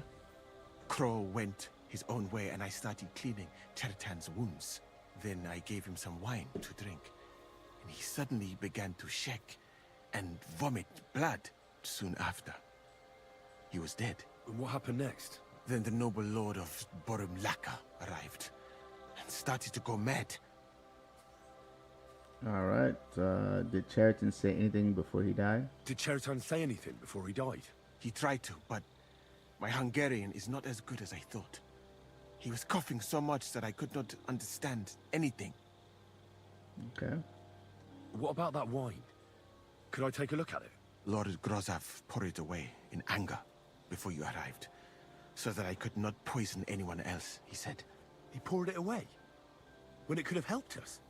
Crow went his own way and I started cleaning Chertan's wounds. Then I gave him some wine to drink. And he suddenly began to shake and vomit blood soon after. He was dead. And what happened next? Then the noble lord of Borum Laka arrived. started to go mad. All right. Did Cheriton say anything before he died? Did Cheriton say anything before he died? He tried to, but my Hungarian is not as good as I thought. He was coughing so much that I could not understand anything. Okay. What about that wine? Could I take a look at it? Lord Grozov poured it away in anger before you arrived, so that I could not poison anyone else, he said. He poured it away? When it could have helped us?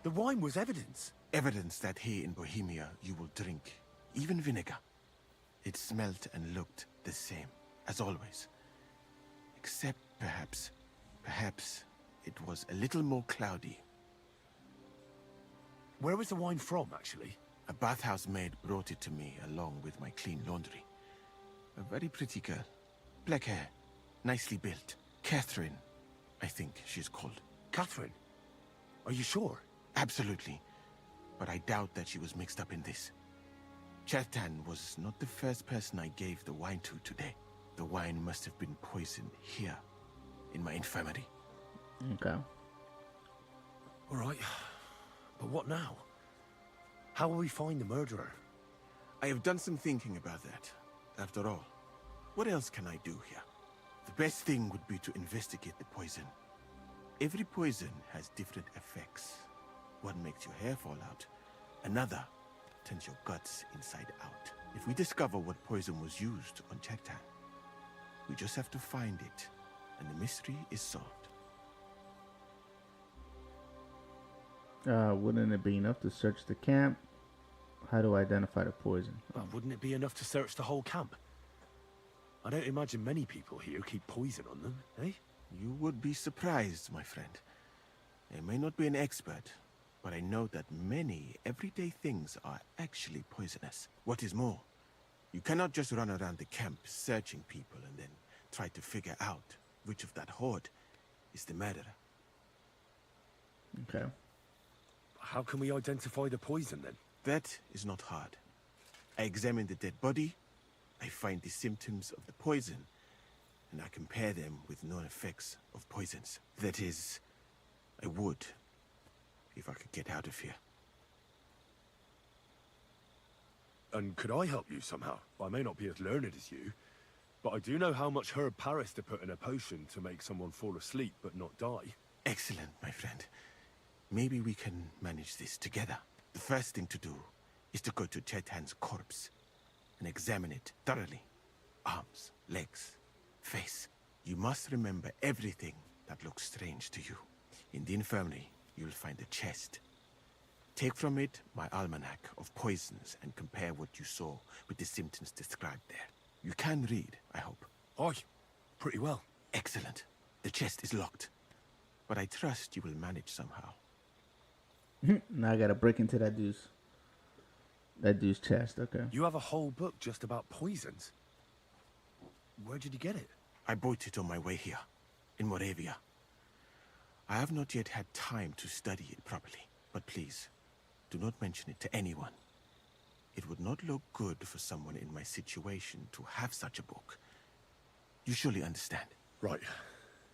The wine was evidence. Evidence that here in Bohemia you will drink, even vinegar. It smelt and looked the same, as always. Except perhaps it was a little more cloudy. Where was the wine from, actually? A bathhouse maid brought it to me along with my clean laundry. A very pretty girl. Black hair, nicely built. Catherine, I think she's called. Catherine? Are you sure? Absolutely. But I doubt that she was mixed up in this. Chertan was not the first person I gave the wine to today. The wine must have been poisoned here, in my infirmary. Okay. All right. But what now? How will we find the murderer? I have done some thinking about that. After all, what else can I do here? The best thing would be to investigate the poison. Every poison has different effects. One makes your hair fall out. Another turns your guts inside out. If we discover what poison was used on Chertan, we just have to find it, and the mystery is solved. Wouldn't it be enough to search the camp? How do I identify the poison? Wouldn't it be enough to search the whole camp? I don't imagine many people here keep poison on them, eh? You would be surprised, my friend. I may not be an expert, but I know that many everyday things are actually poisonous. What is more, you cannot just run around the camp searching people and then try to figure out which of that horde is the murderer. Okay. How can we identify the poison, then? That is not hard. I examine the dead body, I find the symptoms of the poison, and I compare them with known effects of poisons. That is, I would, if I could get out of here. And could I help you somehow? I may not be as learned as you, but I do know how much herb Paris to put in a potion to make someone fall asleep but not die. Excellent, my friend. Maybe we can manage this together. The first thing to do is to go to Chertan's corpse and examine it thoroughly. Arms, legs, face. You must remember everything that looks strange to you. In the infirmary, you'll find a chest. Take from it my almanac of poisons and compare what you saw with the symptoms described there. You can read, I hope. Aye, pretty well. Excellent. The chest is locked, but I trust you will manage somehow. Now I gotta break into that dude's chest. Okay. You have a whole book just about poisons. Where did you get it? I bought it on my way here, in Moravia. I have not yet had time to study it properly, but please, do not mention it to anyone. It would not look good for someone in my situation to have such a book. You surely understand. Right.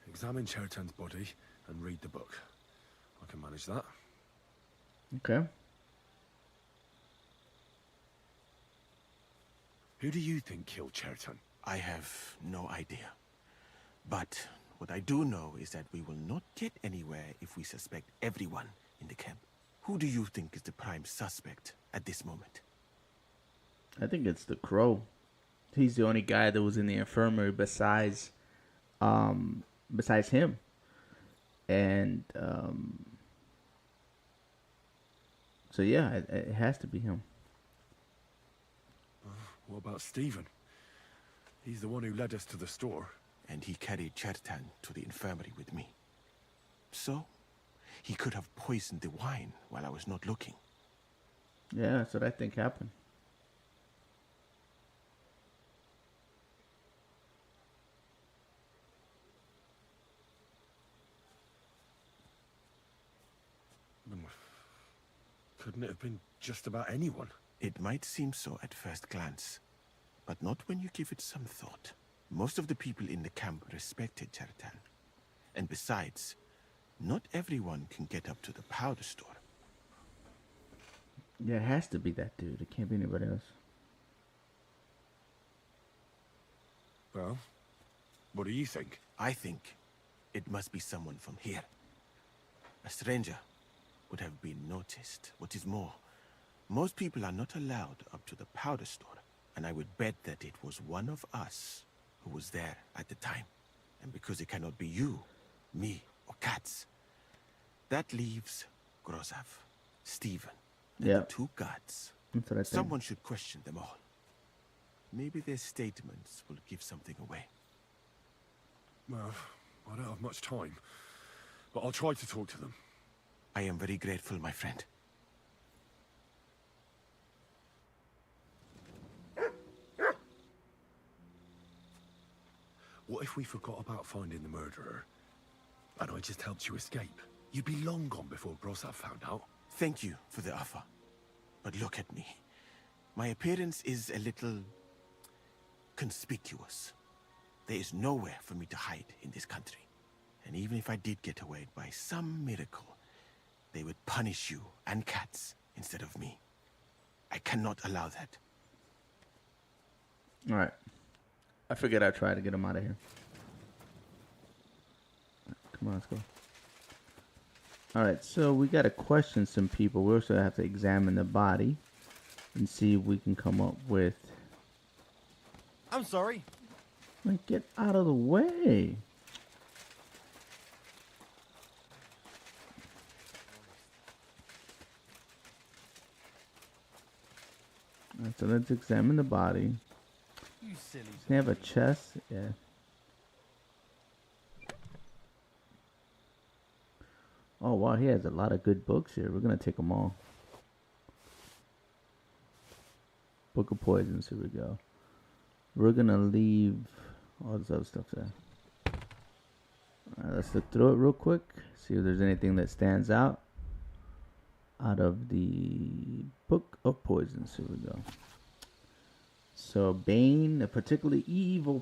Examine Cheriton's body and read the book. I can manage that. Okay. Who do you think killed Cheriton? I have no idea. But what I do know is that we will not get anywhere if we suspect everyone in the camp. Who do you think is the prime suspect at this moment? I think it's the Crow. He's the only guy that was in the infirmary besides him. And so yeah, it has to be him. What about Stephen? He's the one who led us to the store. And he carried Chertan to the infirmary with me. So, he could have poisoned the wine while I was not looking. Yeah, that's what I think happened. Couldn't it have been just about anyone? It might seem so at first glance, but not when you give it some thought. Most of the people in the camp respected Chertan. And besides, Not everyone can get up to the powder store. Yeah, it has to be that dude. It can't be anybody else. Well, what do you think? I think it must be someone from here. A stranger would have been noticed. What is more, most people are not allowed up to the powder store, and I would bet that it was one of us who was there at the time. And because it cannot be you, me, or Katz, that leaves Grozav, Stephen, and Yeah. the two guards. That's what I think. Someone should question them all. Maybe their statements will give something away. Well, I don't have much time, but I'll try to talk to them. I am very grateful, my friend. What if we forgot about finding the murderer, and I just helped you escape? You'd be long gone before Grozav found out. Thank you for the offer. But look at me. My appearance is a little conspicuous. There is nowhere for me to hide in this country. And even if I did get away by some miracle, they would punish you and Katz instead of me. I cannot allow that. All right. I figured I'd try to get him out of here. Come on, let's go. All right, so we got to question some people. We also have to examine the body and see if we can come up with... I'm sorry. Like, get out of the way. All right, so let's examine the body. You silly. Does he have a chest? Yeah. Oh, wow, he has a lot of good books here. We're going to take them all. Book of Poisons, here we go. We're going to leave all this other stuff there. All right, let's look through it real quick. See if there's anything that stands out of the Book of Poisons. Here we go. So, Bane, a particularly evil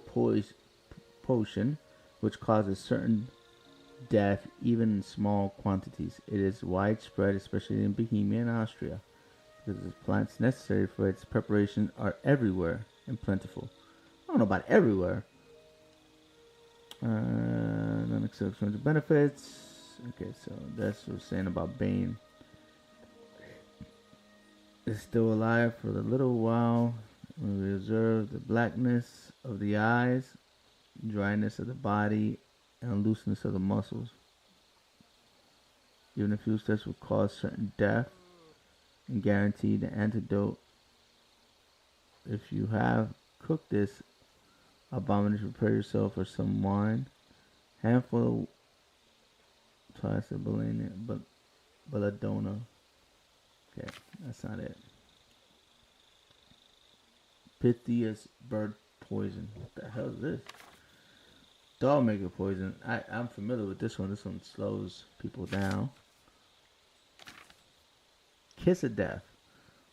potion which causes certain death, even in small quantities. It is widespread, especially in Bohemia and Austria, because the plants necessary for its preparation are everywhere and plentiful. I don't know about everywhere. Non-exceptional benefits. Okay, so that's what we're saying about Bane. Is still alive for a little while. We observe the blackness of the eyes, dryness of the body, and looseness of the muscles. Even a few steps will cause certain death and guarantee the antidote. If you have cooked this abomination, prepare yourself for some wine. Handful of twice the belladonna. Okay, that's not it. Pythias bird poison. What the hell is this? Dog maker poison. I'm familiar with this one. This one slows people down. Kiss of death.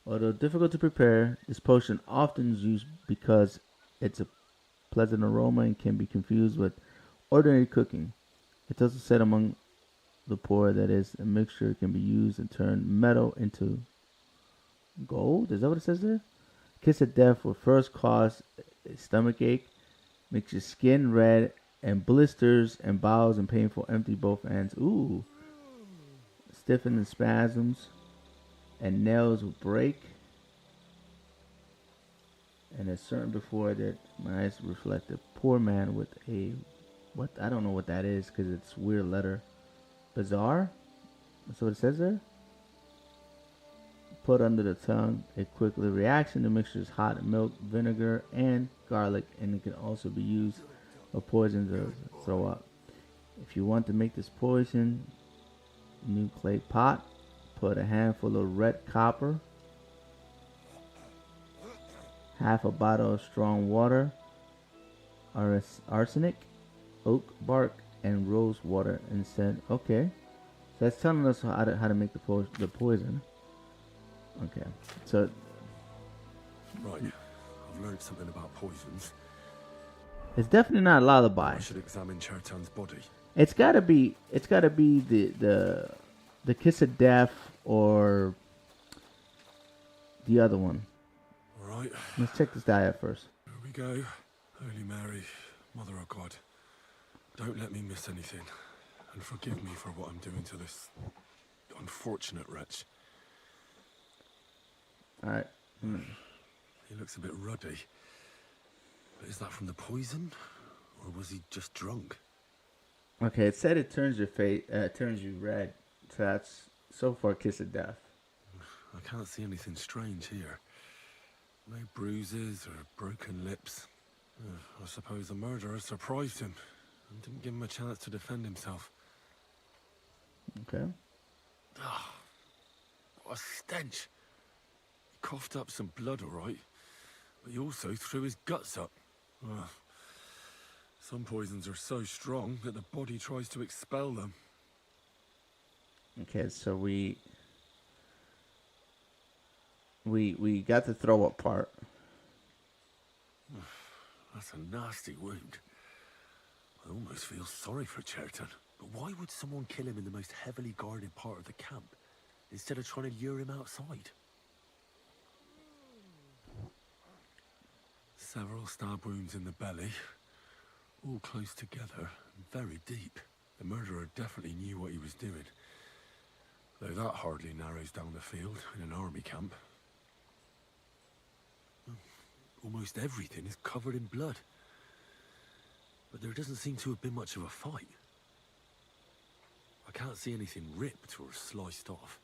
Although difficult to prepare, this potion often is used because it's a pleasant aroma and can be confused with ordinary cooking. It's also said among the poor that is a mixture can be used and turn metal into gold. Is that what it says there? Kiss of death will first cause a stomach ache, makes your skin red, and blisters and bowels and painful empty both ends. Ooh. Stiffen and spasms, and nails will break. And it's certain before that my eyes reflect a poor man with a, what, I don't know what that is because it's weird letter. Bizarre? That's what it says there? Put under the tongue a quickly reaction. The mixture is hot milk, vinegar, and garlic, and it can also be used for poison to throw up. If you want to make this poison, new clay pot, put a handful of red copper, half a bottle of strong water, arsenic, oak bark, and rose water, and said, okay. So that's telling us how to make the poison. Okay, so Right, I've learned something about poisons. it's definitely not a lullaby. I should examine Chertan's body. It's gotta be. It's gotta be the kiss of death or the other one. All right, Let's check this guy out first. here we go. Holy Mary, Mother of God, don't let me miss anything, and forgive me for what I'm doing to this unfortunate wretch. All right. He looks a bit ruddy. But is that from the poison, or was he just drunk? Okay, it said it turns your face, turns you red. So that's so far kiss of death. I can't see anything strange here. No bruises or broken lips. I suppose the murderer surprised him and didn't give him a chance to defend himself. Okay. What a stench. He coughed up some blood, all right, but he also threw his guts up. Ugh. Some poisons are so strong that the body tries to expel them. Okay, so we got the throw up part. That's a nasty wound. I almost feel sorry for Cherton. But why would someone kill him in the most heavily guarded part of the camp, instead of trying to lure him outside? Several stab wounds in the belly, all close together, and very deep. The murderer definitely knew what he was doing. Though that hardly narrows down the field in an army camp. Almost everything is covered in blood. But there doesn't seem to have been much of a fight. I can't see anything ripped or sliced off.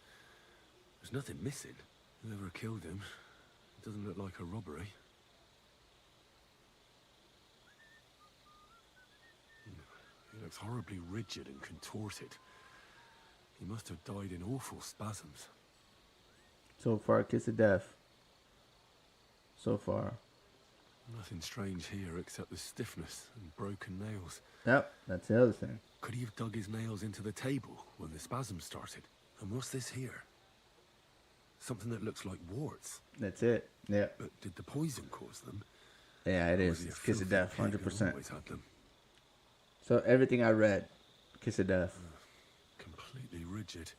There's nothing missing. Whoever killed him, it doesn't look like a robbery. He looks horribly rigid and contorted. He must have died in awful spasms. So far, kiss of death. So far. Nothing strange here except the stiffness and broken nails. Yep, that's the other thing. Could he have dug his nails into the table when the spasm started? And what's this here? Something that looks like warts. That's it. Yeah. But did the poison cause them? Yeah, it Or is. was he a It's kiss of filthy death, pig who 100%. always had them? So everything I read, kiss of death. Completely rigid.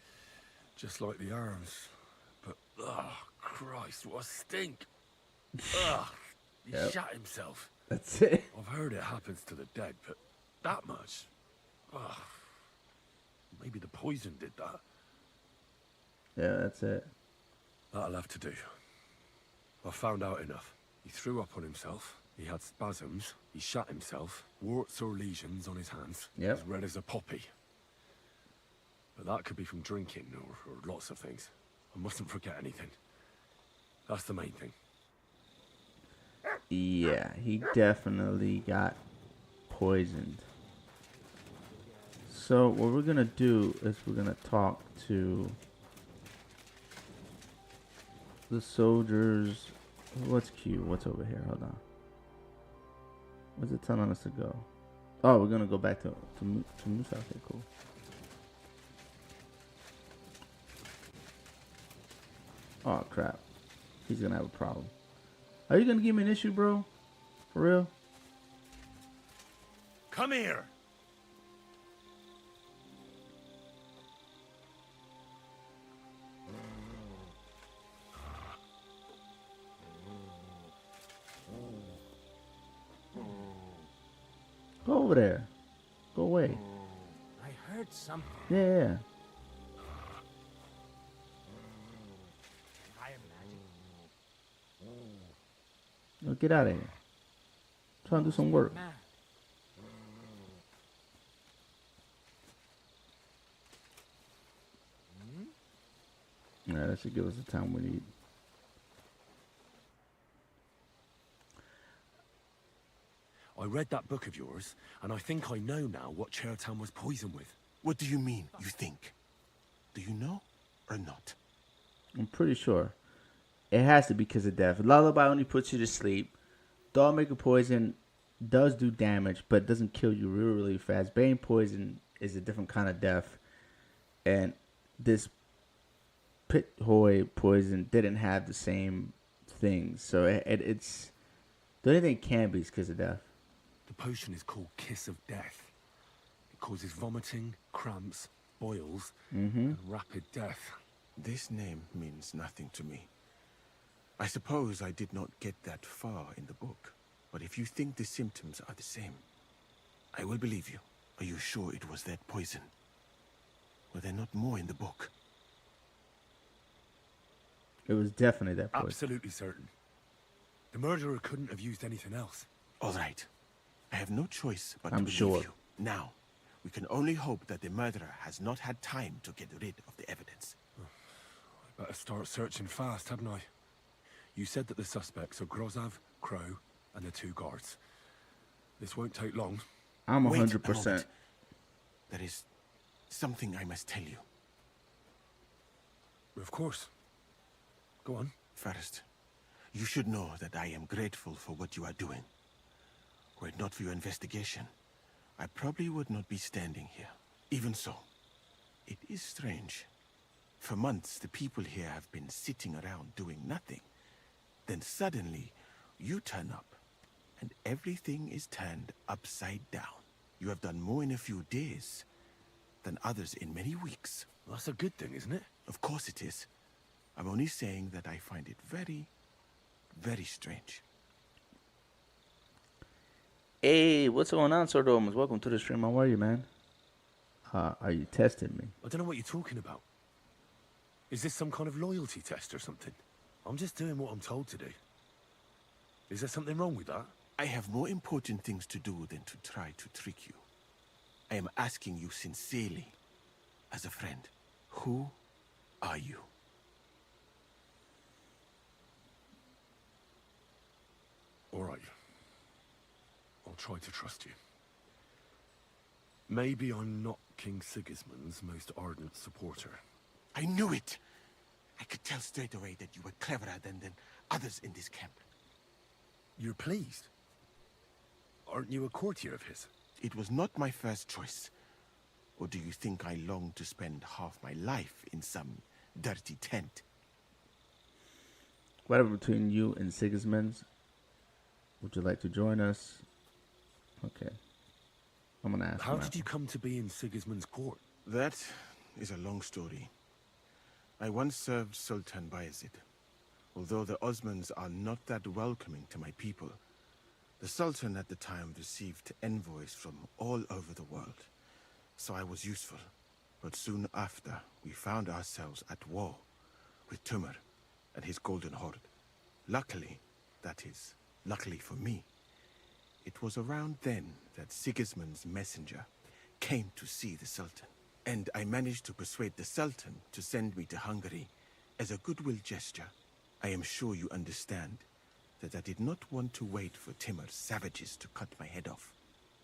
Just like the arms. But, oh, Christ, what a stink. Ugh, he Yep. shot himself. That's it. I've heard it happens to the dead, but that much? Ugh. Maybe the poison did that. Yeah, that's it. That'll have to do. I've found out enough. He threw up on himself. He had spasms. He shot himself. Warts or lesions on his hands. Yep. As red as a poppy. But that could be from drinking or lots of things. I mustn't forget anything. That's the main thing. Yeah, he definitely got poisoned. So what we're gonna do is we're gonna talk to the soldiers. What's Q? What's over here? Hold on. Where's it telling us to go? Oh, we're gonna go back to Musa. Okay, cool. Oh crap, he's gonna have a problem. Are you gonna give me an issue, bro? For real? Come here! Go over there. Go away. I heard something. Yeah. I imagine. No, get out of here. I'm trying to do some work. Mad. Alright, that should give us the time we need. I read that book of yours, and I think I know now what Chertan was poisoned with. What do you mean, you think? Do you know or not? I'm pretty sure. It has to be because of death. Lullaby only puts you to sleep. Dog maker poison does do damage, but doesn't kill you really, really fast. Bane poison is a different kind of death. And this pit hoy poison didn't have the same things. So it's... The only thing it can be is because of death. The potion is called Kiss of Death. causes vomiting, cramps, boils, Mm-hmm. and rapid death. This name means nothing to me. I suppose I did not get that far in the book, but if you think the symptoms are the same, I will believe you. Are you sure it was that poison? Were there not more in the book? It was definitely that poison. Absolutely certain. The murderer couldn't have used anything else. All right. I have no choice but to I'm believe sure. you. Now, we can only hope that the murderer has not had time to get rid of the evidence. I better start searching fast, hadn't I? You said that the suspects are Grozav, Crow, and the 2 guards. This won't take long. I'm Wait a 100%. moment. There is something I must tell you. Of course. Go on. First, you should know that I am grateful for what you are doing. Were it not for your investigation, I probably would not be standing here. Even so, it is strange. For months, the people here have been sitting around doing nothing. Then suddenly, you turn up, and everything is turned upside down. You have done more in a few days than others in many weeks. Well, that's a good thing, isn't it? Of course it is. I'm only saying that I find it very, very strange. Hey, what's going on, Sordomas? Welcome to the stream. How are you, man? Are you testing me? I don't know what you're talking about. Is this some kind of loyalty test or something? I'm just doing what I'm told to do. Is there something wrong with that? I have more important things to do than to try to trick you. I am asking you sincerely, as a friend. Who are you? All right. I'll try to trust you. Maybe I'm not King Sigismund's most ardent supporter. I knew it! I could tell straight away that you were cleverer than others in this camp. You're pleased? Aren't you a courtier of his? It was not my first choice. Or do you think I long to spend half my life in some dirty tent? Whatever between you and Sigismund's. Would you like to join us? Okay. I'm gonna ask How him did after. you come to be in Sigismund's court? That is a long story. I once served Sultan Bayezid. Although the Osmans are not that welcoming to my people, the Sultan at the time received envoys from all over the world, so I was useful. But soon after, we found ourselves at war with Timur and his Golden Horde. Luckily, that is, luckily for me, it was around then that Sigismund's messenger came to see the Sultan. And I managed to persuade the Sultan to send me to Hungary as a goodwill gesture. I am sure you understand that I did not want to wait for Timur's savages to cut my head off.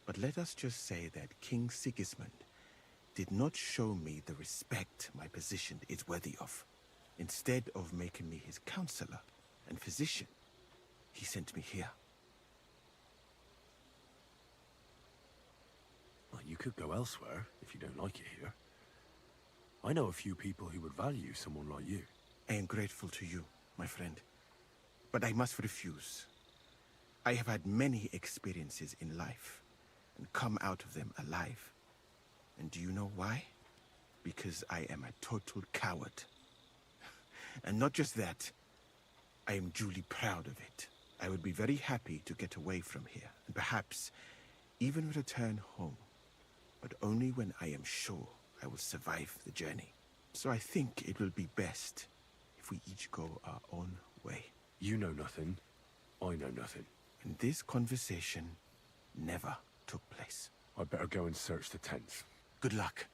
But let us just say that King Sigismund did not show me the respect my position is worthy of. Instead of making me his counselor and physician, he sent me here. Well, you could go elsewhere if you don't like it here. I know a few people who would value someone like you. I am grateful to you, my friend. But I must refuse. I have had many experiences in life and come out of them alive. And do you know why? Because I am a total coward. And not just that, I am duly proud of it. I would be very happy to get away from here, and perhaps even return home. But only when I am sure I will survive the journey. So I think it will be best if we each go our own way. You know nothing. I know nothing. And this conversation never took place. I'd better go and search the tents. Good luck.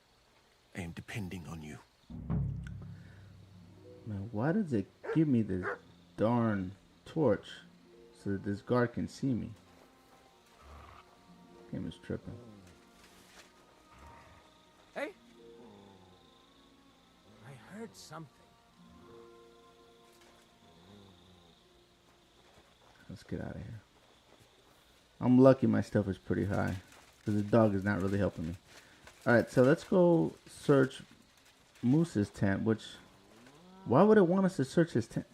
I am depending on you. Man, why does it give me this darn torch so that this guard can see me? Game is tripping. Hey? I heard something. Let's get out of here. I'm lucky my stuff is pretty high, because the dog is not really helping me. Alright, so let's go search Moose's tent, which... Why would it want us to search his tent?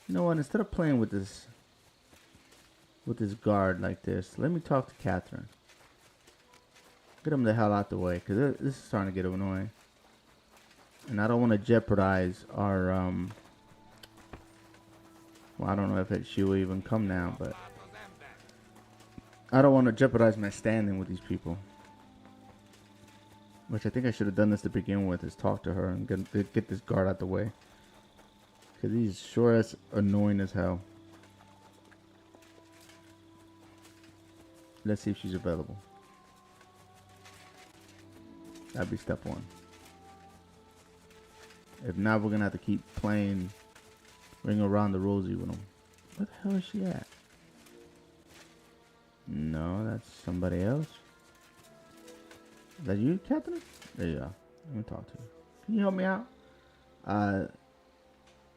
You know what, instead of playing with this guard like this, let me talk to Catherine. Get him the hell out the way, because this is starting to get annoying. And I don't want to jeopardize our, well, I don't know if she will even come now, but I don't want to jeopardize my standing with these people. Which I think I should have done this to begin with, is talk to her and get this guard out the way. Because he's sure as annoying as hell. Let's see if she's available. That'd be step one. If not, we're gonna have to keep playing Ring Around the Rosie with him. Where the hell is she at? No, that's somebody else. Is that you, Captain? There you are. Let me talk to you. Can you help me out?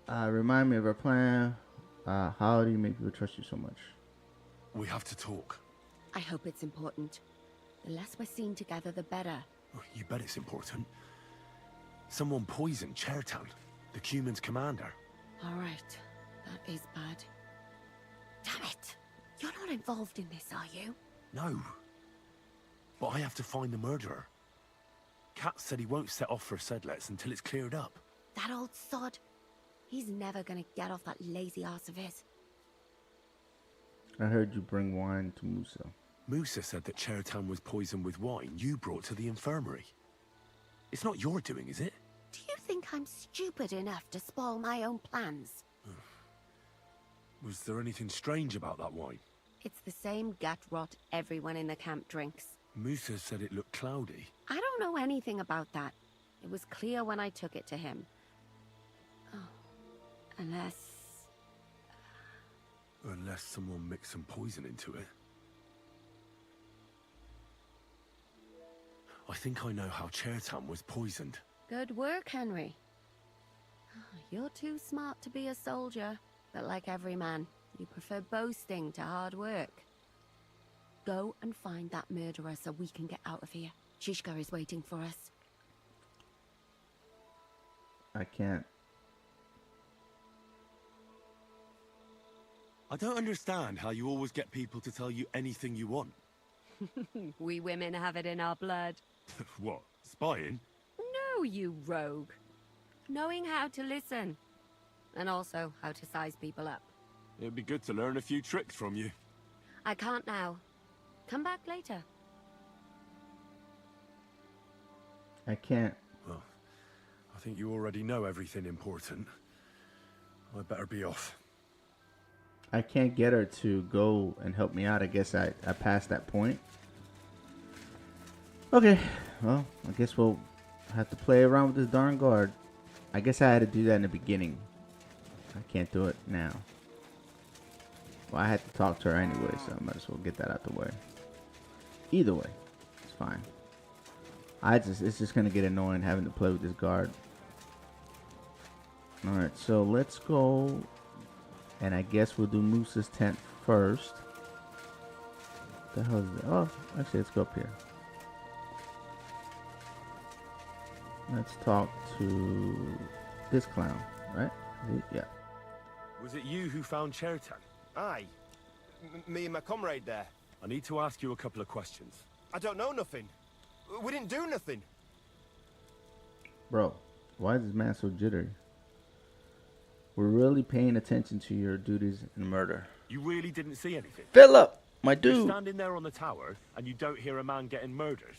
Remind me of our plan. How do you make people trust you so much? We have to talk. I hope it's important. The less we're seen together, the better. Oh, you bet it's important. Someone poisoned Chertown, the Cuman's commander. All right. That is bad. Damn it! You're not involved in this, are you? No. But I have to find the murderer. Kat said he won't set off for Sedlets until it's cleared up. That old sod. He's never gonna get off that lazy ass of his. I heard you bring wine to Musa. Musa said that Chertown was poisoned with wine you brought to the infirmary. It's not your doing, is it? Do you think I'm stupid enough to spoil my own plans? Was there anything strange about that wine? It's the same gut rot everyone in the camp drinks. Musa said it looked cloudy. I don't know anything about that. It was clear when I took it to him. Oh, unless someone mixed some poison into it. I think I know how Chertown was poisoned. Good work, Henry. You're too smart to be a soldier, but like every man, you prefer boasting to hard work. Go and find that murderer so we can get out of here. Shishka is waiting for us. I can't. I don't understand how you always get people to tell you anything you want. We women have it in our blood. What? Spying? No, you rogue. Knowing how to listen. And also how to size people up. It'd be good to learn a few tricks from you. I can't now. Come back later. I can't. Well, I think you already know everything important. I better be off. I can't get her to go and help me out. I guess I passed that point. Okay, well, I guess we'll have to play around with this darn guard. I guess I had to do that in the beginning. I can't do it now. Well, I had to talk to her anyway, so I might as well get that out the way. Either way, it's fine. It's just gonna get annoying having to play with this guard. Alright, so let's go. And I guess we'll do Moose's tent first. What the hell is that? Oh, actually, let's go up here. Let's talk to this clown, right? Yeah. Was it you who found Chertown? Aye. Me and my comrade there. I need to ask you a couple of questions. I don't know nothing. We didn't do nothing. Bro, why is this man so jittery? We're really paying attention to your duties in murder. You really didn't see anything? Philip, my You're dude. standing there on the tower and you don't hear a man getting murdered.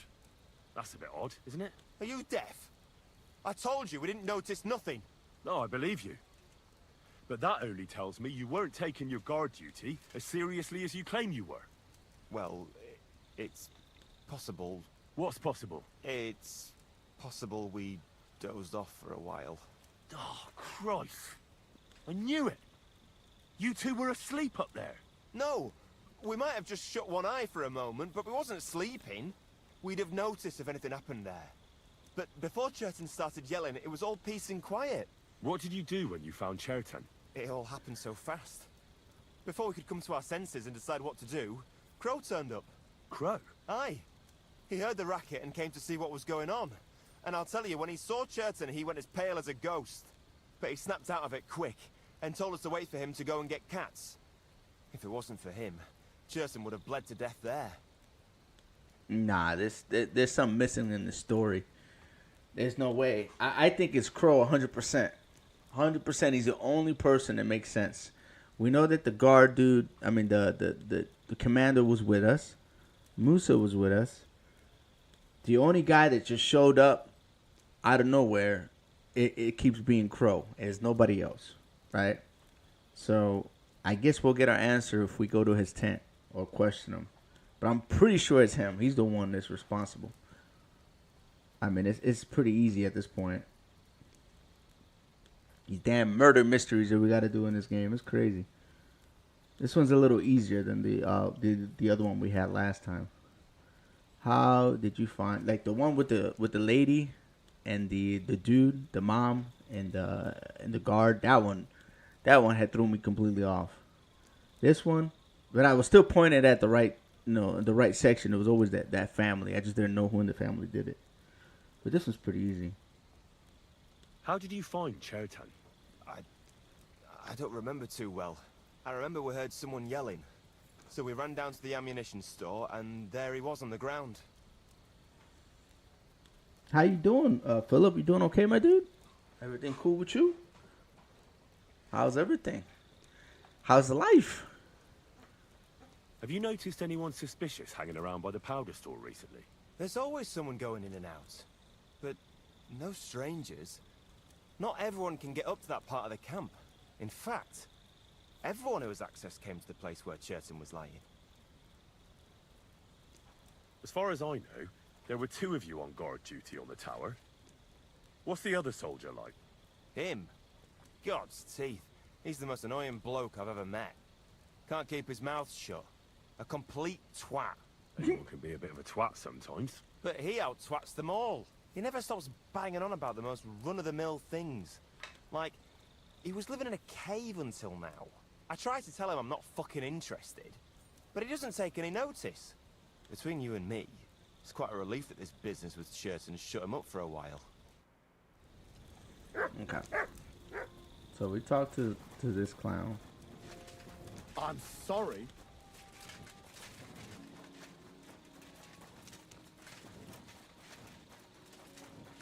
That's a bit odd, isn't it? Are you deaf? I told you we didn't notice nothing. No, I believe you. But that only tells me you weren't taking your guard duty as seriously as you claim you were. Well, it's possible. What's possible? It's possible we dozed off for a while. Oh, Christ. I knew it. You two were asleep up there. No, we might have just shut one eye for a moment, but we wasn't sleeping. We'd have noticed if anything happened there. But before Cherton started yelling, it was all peace and quiet. What did you do when you found Cherton? It all happened so fast. Before we could come to our senses and decide what to do, Crow turned up. Crow? Aye. He heard the racket and came to see what was going on. And I'll tell you, when he saw Cherton, he went as pale as a ghost. But he snapped out of it quick, and told us to wait for him to go and get cats. If it wasn't for him, Cherton would have bled to death there. Nah, there's something missing in the story. There's no way. I think it's Crow 100%. 100%. He's the only person that makes sense. We know that the guard dude, I mean the commander was with us. Musa was with us. The only guy that just showed up out of nowhere, it keeps being Crow. There's nobody else, right? So I guess we'll get our answer if we go to his tent or question him. But I'm pretty sure it's him. He's the one that's responsible. I mean, it's pretty easy at this point. These damn murder mysteries that we got to do in this game. It's crazy. This one's a little easier than the other one we had last time. How did you find, like, the one with the lady and the dude, the mom and the guard? That one had threw me completely off. This one, but I was still pointed at the right, the right section. It was always that family. I just didn't know who in the family did it. But this was pretty easy. How did you find Chertan? I don't remember too well. I remember we heard someone yelling. So we ran down to the ammunition store, and there he was on the ground. How you doing, Philip? You doing okay, my dude? Everything cool with you? How's everything? How's the life? Have you noticed anyone suspicious hanging around by the powder store recently? There's always someone going in and out. But no strangers. Not everyone can get up to that part of the camp. In fact, everyone who has access came to the place where Chertan was lying. As far as I know, there were 2 of you on guard duty on the tower. What's the other soldier like? Him? God's teeth. He's the most annoying bloke I've ever met. Can't keep his mouth shut. A complete twat. Anyone can be a bit of a twat sometimes. But he out-twats them all. He never stops banging on about the most run-of-the-mill things. Like, he was living in a cave until now. I tried to tell him I'm not fucking interested, but he doesn't take any notice. Between you and me, it's quite a relief that this business with Chertan shut him up for a while. Okay. So we talked to this clown. I'm sorry.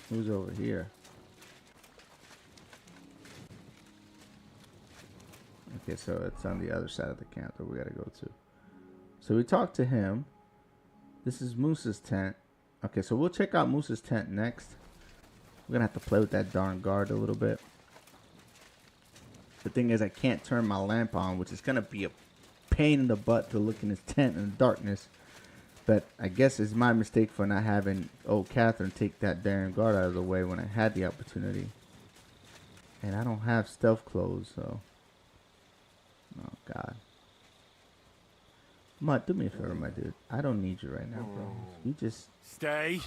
Who's over here? Okay, so it's on the other side of the camp that we gotta go to. So we talked to him. This is Moose's tent. Okay, so we'll check out Moose's tent next. We're gonna have to play with that darn guard a little bit. The thing is, I can't turn my lamp on, which is gonna be a pain in the butt to look in his tent in the darkness. But I guess it's my mistake for not having old Catherine take that damn guard out of the way when I had the opportunity. And I don't have stealth clothes, so. Oh, God. Mutt, do me a favor, my dude. I don't need you right now, bro. You just... Stay.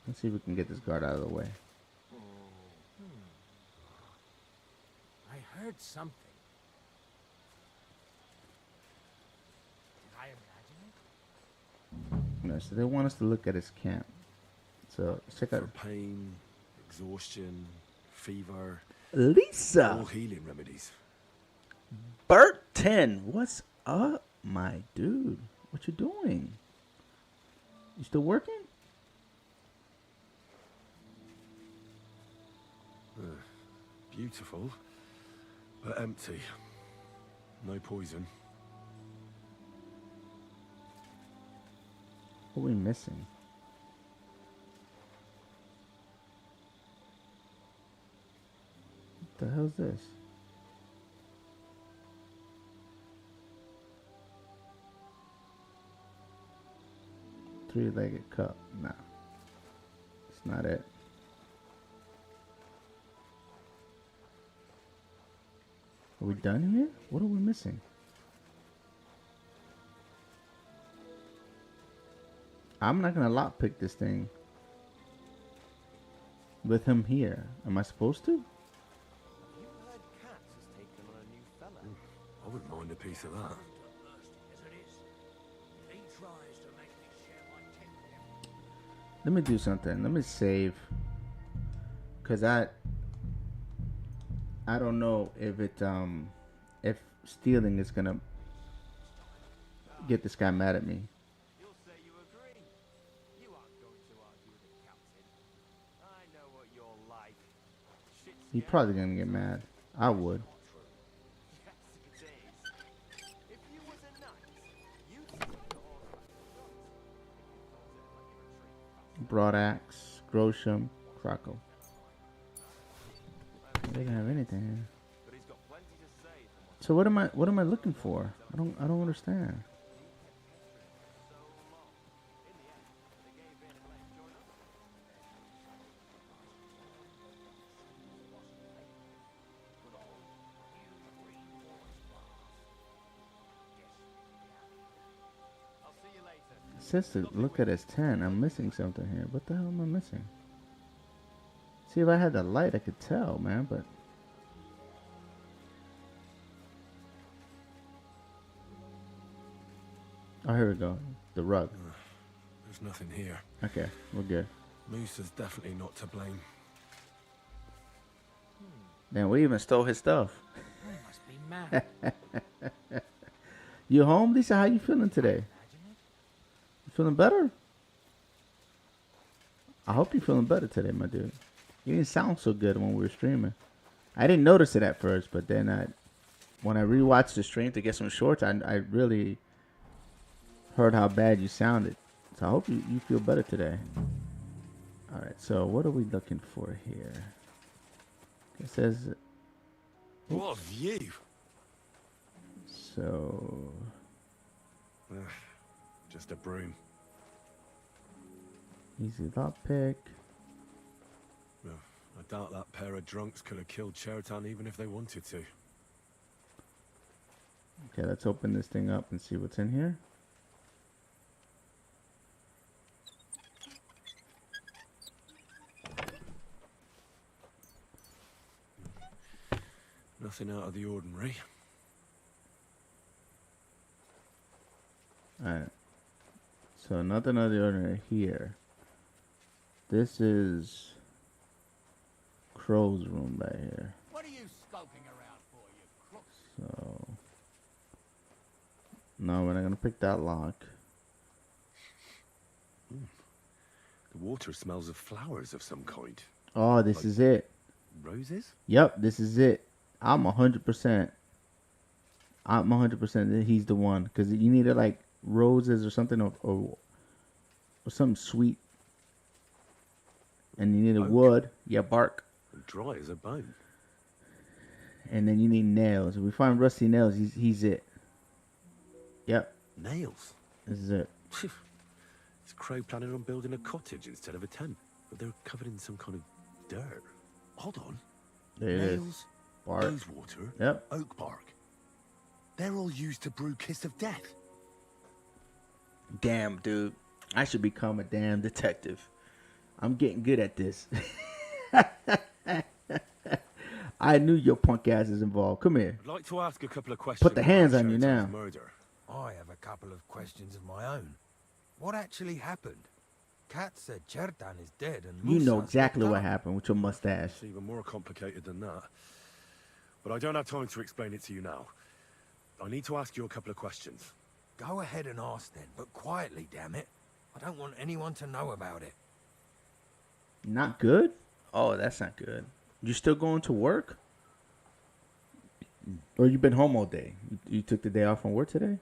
Let's see if we can get this guard out of the way. I heard something. Did I imagine it? No, so they want us to look at his camp. So let's check out... For pain, exhaustion, fever. Lisa! All healing remedies. Bert 10, what's up, my dude? What you doing? You still working? Beautiful, but empty. No poison. What are we missing? What the hell's this? Three-legged cup. Nah. It's not it. Are we done here? What are we missing? I'm not gonna lockpick this thing with him here. Am I supposed to? You heard Katz has taken on a new fella. I wouldn't mind a piece of that. Let me do something. Let me save. Cause I don't know if it if stealing is gonna get this guy mad at me. You'll say you agree. You aren't going to argue with the captain. I know what you're like. He probably gonna get mad. I would. Yes, it is. If you was a knight, you'd take the horse back to front. Broadaxe, Grosham, Krakow. They don't have anything here. But he's got plenty to say from what So what am I looking for? I don't understand. It says to look at his 10. I'm missing something here. What the hell am I missing? See, if I had the light, I could tell, man, but... Oh, here we go. The rug. There's nothing here. Okay, we're good. Moose is definitely not to blame. Then we even stole his stuff. Must be mad. You home, Lisa? How you feeling today? You feeling better? I hope you're feeling better today, my dude. You didn't sound so good when we were streaming. I didn't notice it at first, but then when I rewatched the stream to get some shorts, I really heard how bad you sounded. So I hope you feel better today. All right, so what are we looking for here? It says... What a view! So... Just a broom. Easy lockpick. Well, I doubt that pair of drunks could have killed Chertan even if they wanted to. Okay, let's open this thing up and see what's in here. Nothing out of the ordinary. Alright. So nothing out of the ordinary here. This is Crow's room right here. What are you skulking around for, you crooks? So no, we're not gonna pick that lock. The water smells of flowers of some kind. Oh, this is it. Roses? Yep, this is it. I'm 100%. I'm 100% that he's the one, because you needed like roses or something, or something sweet, and you needed wood. Yeah, bark. Dry as a bone. And then you need nails. If we find rusty nails, he's it. Yep. Nails? This is it. Is Crow planning on building a cottage instead of a tent? But they're covered in some kind of dirt. Hold on. There it is. Nails, Bark. rosewater, Yep. oak bark. They're all used to brew Kiss of Death. Damn, dude. I should become a damn detective. I'm getting good at this. I knew your punk ass is involved. Come here. I'd like to ask a couple of questions. Put the hands about on you Chertan's now. Murder. I have a couple of questions of my own. What actually happened? Kat said Chertan is dead and You know Musa's exactly gone. what happened with your mustache. It's even more complicated than that. But I don't have time to explain it to you now. I need to ask you a couple of questions. Go ahead and ask then, but quietly, damn it. I don't want anyone to know about it. Not good? Oh, that's not good. You still going to work? Or you been home all day? You took the day off from work today?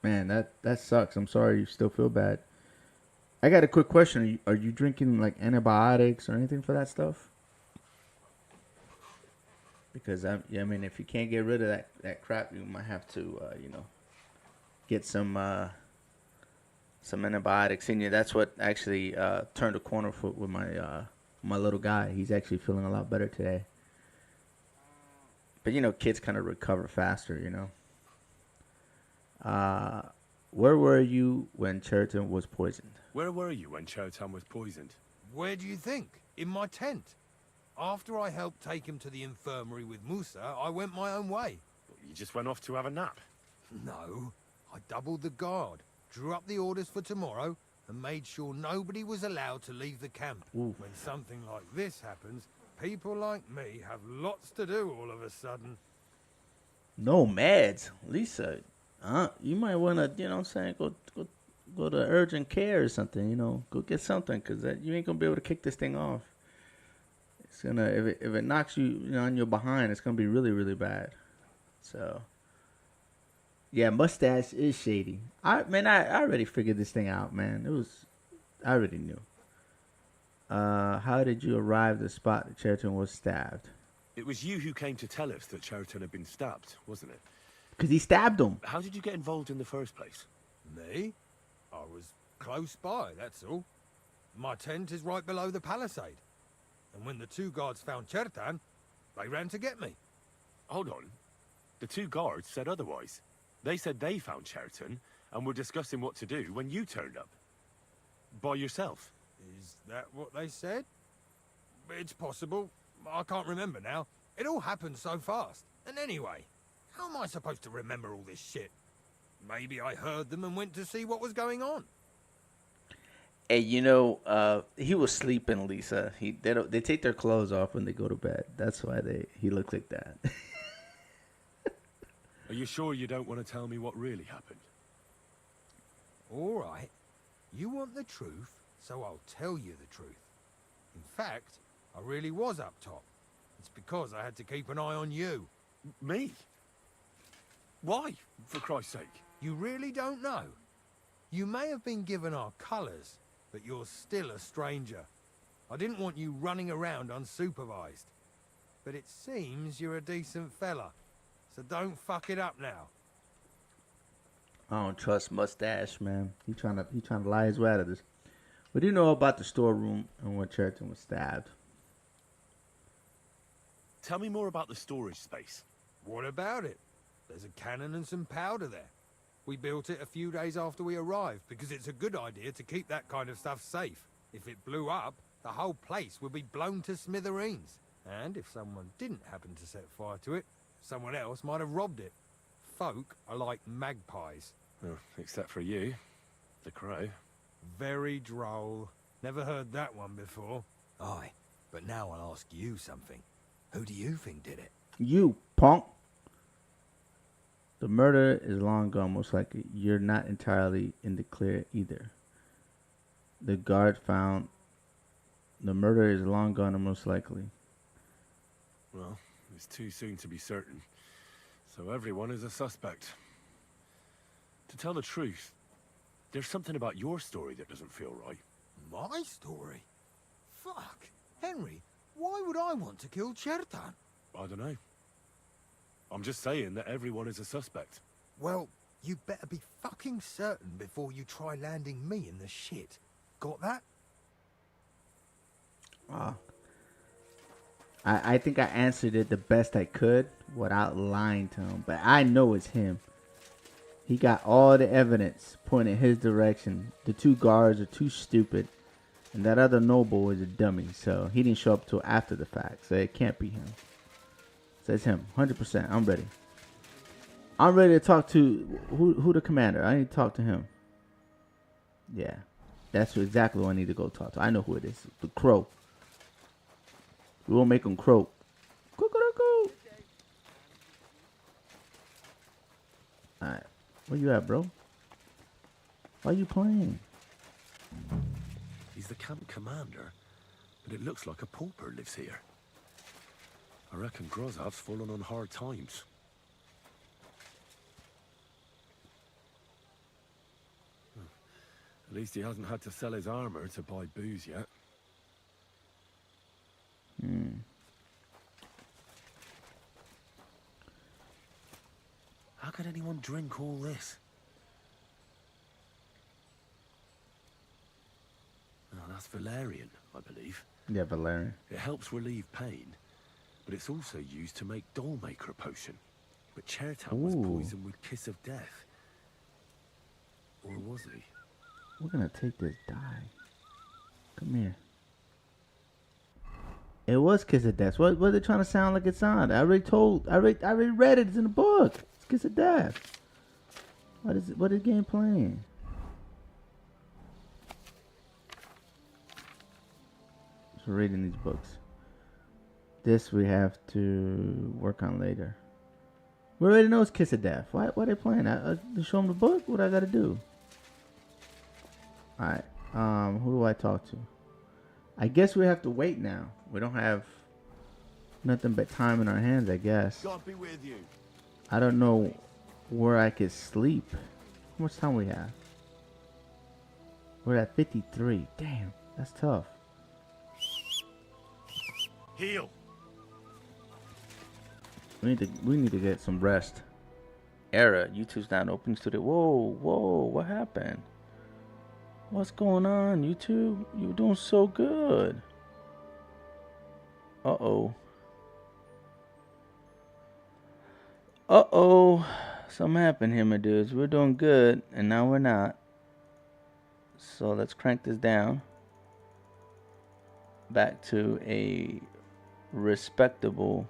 Man, that sucks. I'm sorry you still feel bad. I got a quick question. Are you drinking like antibiotics or anything for that stuff? Because I mean, if you can't get rid of that crap, you might have to, get some antibiotics in you. That's what actually turned a corner with my little guy. He's actually feeling a lot better today. But kids kind of recover faster. Where were you when Chertan was poisoned? Where were you when Chertan was poisoned? Where do you think? In my tent. After I helped take him to the infirmary with Musa, I went my own way. You just went off to have a nap. No, I doubled the guard, drew up the orders for tomorrow, and made sure nobody was allowed to leave the camp. Oof. When something like this happens, people like me have lots to do all of a sudden. No meds, Lisa. You might want to, you know what I'm saying, go to urgent care or something, you know, go get something, because you ain't going to be able to kick this thing off. It's going to, if it knocks you, you know, on your behind, it's going to be really, really bad. So, yeah, mustache is shady. I already figured this thing out, man. I already knew. How did you arrive at the spot that Cheriton was stabbed? It was you who came to tell us that Cheriton had been stabbed, wasn't it? Because he stabbed him. How did you get involved in the first place? Me? I was close by, that's all. My tent is right below the palisade. And when the two guards found Chertan, they ran to get me. Hold on. The two guards said otherwise. They said they found Cheriton and were discussing what to do when you turned up. By yourself. Is that what they said? It's possible. I can't remember now. It all happened so fast. And anyway, how am I supposed to remember all this shit? Maybe I heard them and went to see what was going on. Hey, you know, he was sleeping, Lisa. They take their clothes off when they go to bed. That's why he looks like that. Are you sure you don't want to tell me what really happened? All right. You want the truth, so I'll tell you the truth. In fact, I really was up top. It's because I had to keep an eye on you. Me? Why, for Christ's sake? You really don't know? You may have been given our colours, but you're still a stranger. I didn't want you running around unsupervised. But it seems you're a decent fella, so don't fuck it up now. I don't trust Mustache, man. He trying to lie his way out of this. What do you know about the storeroom and when Cheriton was stabbed? Tell me more about the storage space. What about it? There's a cannon and some powder there. We built it a few days after we arrived because it's a good idea to keep that kind of stuff safe. If it blew up, the whole place would be blown to smithereens. And if someone didn't happen to set fire to it, someone else might have robbed it. Folk are like magpies. Oh, except for you, the crow. Very droll. Never heard that one before. Aye, but now I'll ask you something. Who do you think did it? You, punk. The murder is long gone, most likely. You're not entirely in the clear either. The guard found the murder is long gone and most likely. Well, it's too soon to be certain. So everyone is a suspect. To tell the truth, there's something about your story that doesn't feel right. My story? Fuck. Henry, why would I want to kill Chertan? I don't know. I'm just saying that everyone is a suspect. Well, you better be fucking certain before you try landing me in the shit. Got that? I think I answered it the best I could without lying to him, but I know it's him. He got all the evidence pointing his direction. The two guards are too stupid, and that other noble is a dummy, so he didn't show up till after the fact, so it can't be him. So it's him, 100%. I'm ready. I'm ready to talk to who the commander. I need to talk to him. Yeah, that's exactly who I need to go talk to. I know who it is. The crow. We won't make him croak. Alright. Where you at, bro? Why you playing? He's the camp commander, but it looks like a pauper lives here. I reckon Grozov's fallen on hard times. At least he hasn't had to sell his armor to buy booze yet. How could anyone drink all this? Oh, that's valerian, I believe. Yeah, Valerian. It helps relieve pain, but it's also used to make Dollmaker potion. But Chertan was poisoned with Kiss of Death. Or was he? We're gonna take this dye. Come here. It was Kiss of Death. What are they trying to sound like it sounded? I already read it. It's in the book. It's Kiss of Death. What is it? What is the game playing? Just reading these books. This we have to work on later. We already know it's Kiss of Death. Why are they playing? To show them the book? What I gotta do? Alright. Who do I talk to? I guess we have to wait now. We don't have nothing but time in our hands, I guess. God be with you. I don't know where I could sleep. How much time we have? We're at 53. Damn, that's tough. Heal. We need to get some rest. Era, YouTube's not open today. Whoa, what happened? What's going on, YouTube? You were doing so good. Uh-oh. Something happened here, my dudes. We're doing good, and now we're not. So let's crank this down. Back to a respectable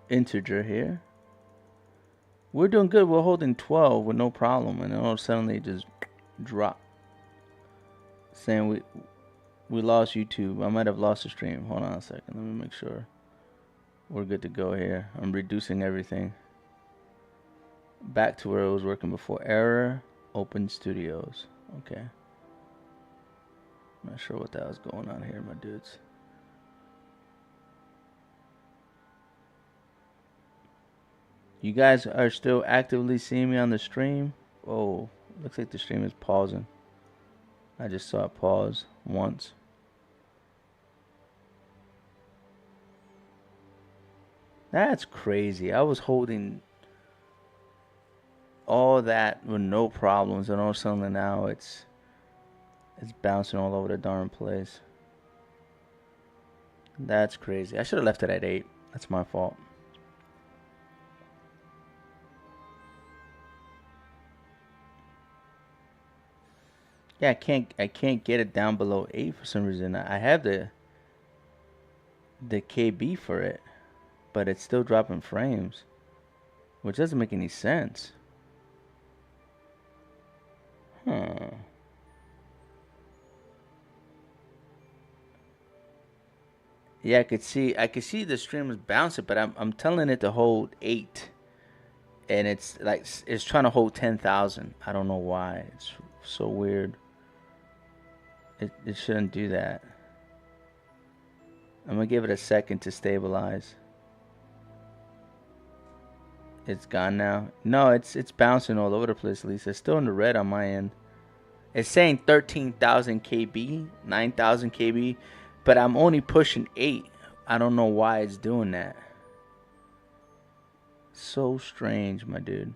integer here. We're doing good. We're holding 12 with no problem, and then all of a sudden it just dropped. Saying we lost YouTube. I might have lost the stream. Hold on a second. Let me make sure we're good to go here. I'm reducing everything back to where it was working before. Error, open studios. Okay. I'm not sure what the hell's going on here, my dudes. You guys are still actively seeing me on the stream? Oh, looks like the stream is pausing. I just saw it pause once. That's crazy. I was holding all that with no problems, and all of a sudden now it's bouncing all over the darn place. That's crazy. I should have left it at 8. That's my fault. Yeah, I can't get it down below 8 for some reason. I have the KB for it, but it's still dropping frames, which doesn't make any sense. Huh. Yeah, I could see the stream is bouncing, but I'm telling it to hold 8, and it's trying to hold 10,000. I don't know why. It's so weird. It shouldn't do that. I'm gonna give it a second to stabilize. It's gone now. No, it's bouncing all over the place, Lisa. It's still in the red on my end. It's saying 13,000 KB, 9,000 KB, but I'm only pushing 8. I don't know why it's doing that. So strange, my dude.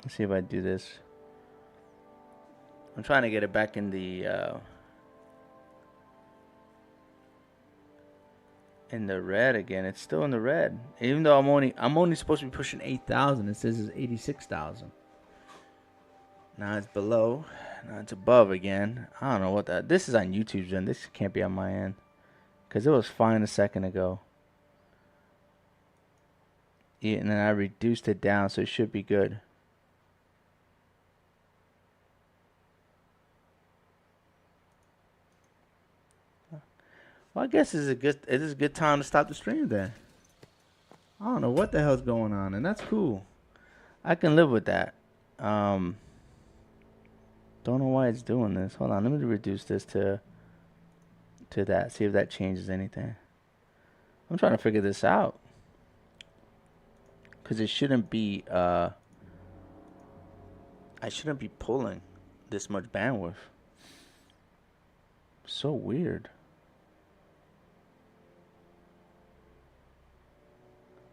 Let's see if I do this. I'm trying to get it back in the red again. It's still in the red, even though I'm only supposed to be pushing 8,000. It says it's 86,000. Now it's below. Now it's above again. I don't know what that. This is on YouTube, then. This can't be on my end, because it was fine a second ago. Yeah, and then I reduced it down, so it should be good. Well, I guess it is a good time to stop the stream then. I don't know what the hell's going on, and that's cool. I can live with that. Don't know why it's doing this. Hold on, let me reduce this to that. See if that changes anything. I'm trying to figure this out, because it shouldn't be. I shouldn't be pulling this much bandwidth. So weird.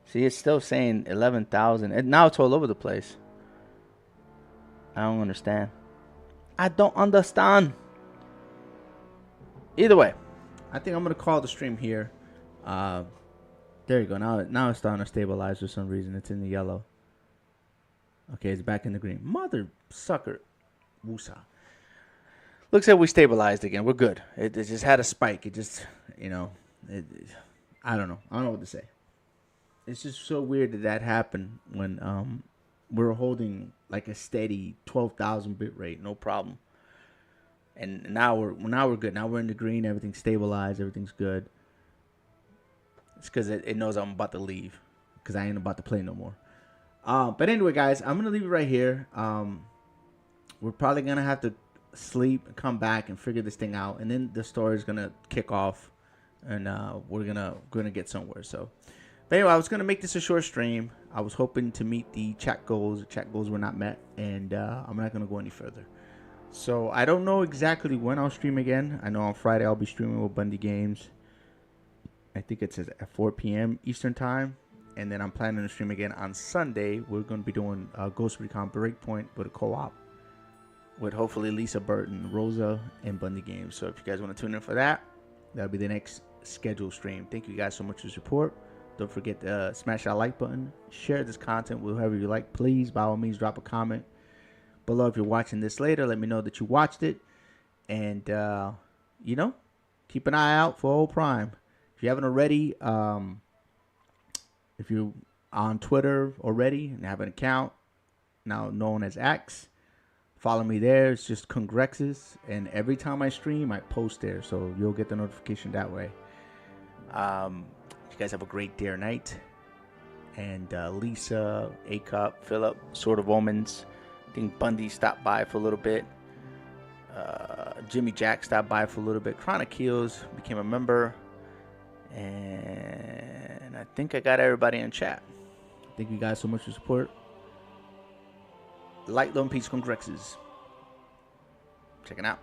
See, it's still saying 11,000. And now it's all over the place. I don't understand. I don't understand. Either way, I think I'm going to call the stream here. There you go. Now it's starting to stabilize for some reason. It's in the yellow. Okay, it's back in the green. Mother sucker. Woosa. Looks like we stabilized again. We're good. It just had a spike. It just, I don't know. I don't know what to say. It's just so weird that happened when we're holding like a steady 12,000 bit rate, no problem. And now we're good. Now we're in the green. Everything's stabilized. Everything's good. It's because it knows I'm about to leave, because I ain't about to play no more. But anyway, guys, I'm gonna leave it right here. We're probably gonna have to sleep, come back, and figure this thing out, and then the story is gonna kick off, and we're gonna get somewhere. So, but anyway, I was gonna make this a short stream. I was hoping to meet the chat goals. The chat goals were not met, and I'm not gonna go any further. So I don't know exactly when I'll stream again. I know on Friday I'll be streaming with Bundy Games. I think it says at 4 p.m. Eastern Time. And then I'm planning to stream again on Sunday. We're going to be doing Ghost Recon Breakpoint with a co-op. With hopefully Lisa Burton, Rosa, and Bundy Games. So if you guys want to tune in for that, that'll be the next scheduled stream. Thank you guys so much for your support. Don't forget to smash that like button. Share this content with whoever you like. Please, by all means, drop a comment below if you're watching this later. Let me know that you watched it. And, keep an eye out for Old Prime. If you haven't already, if you're on Twitter already and have an account now known as X, follow me there. It's just Congrexes. And every time I stream, I post there. So you'll get the notification that way. You guys have a great day or night. And Lisa, A-Cup, Philip, Sword of Omens. I think Bundy stopped by for a little bit. Jimmy Jack stopped by for a little bit. Chronic Heels became a member. And I think I got everybody in chat. Thank you guys so much for support. Light, love, and peace, Congrexes. Checking out.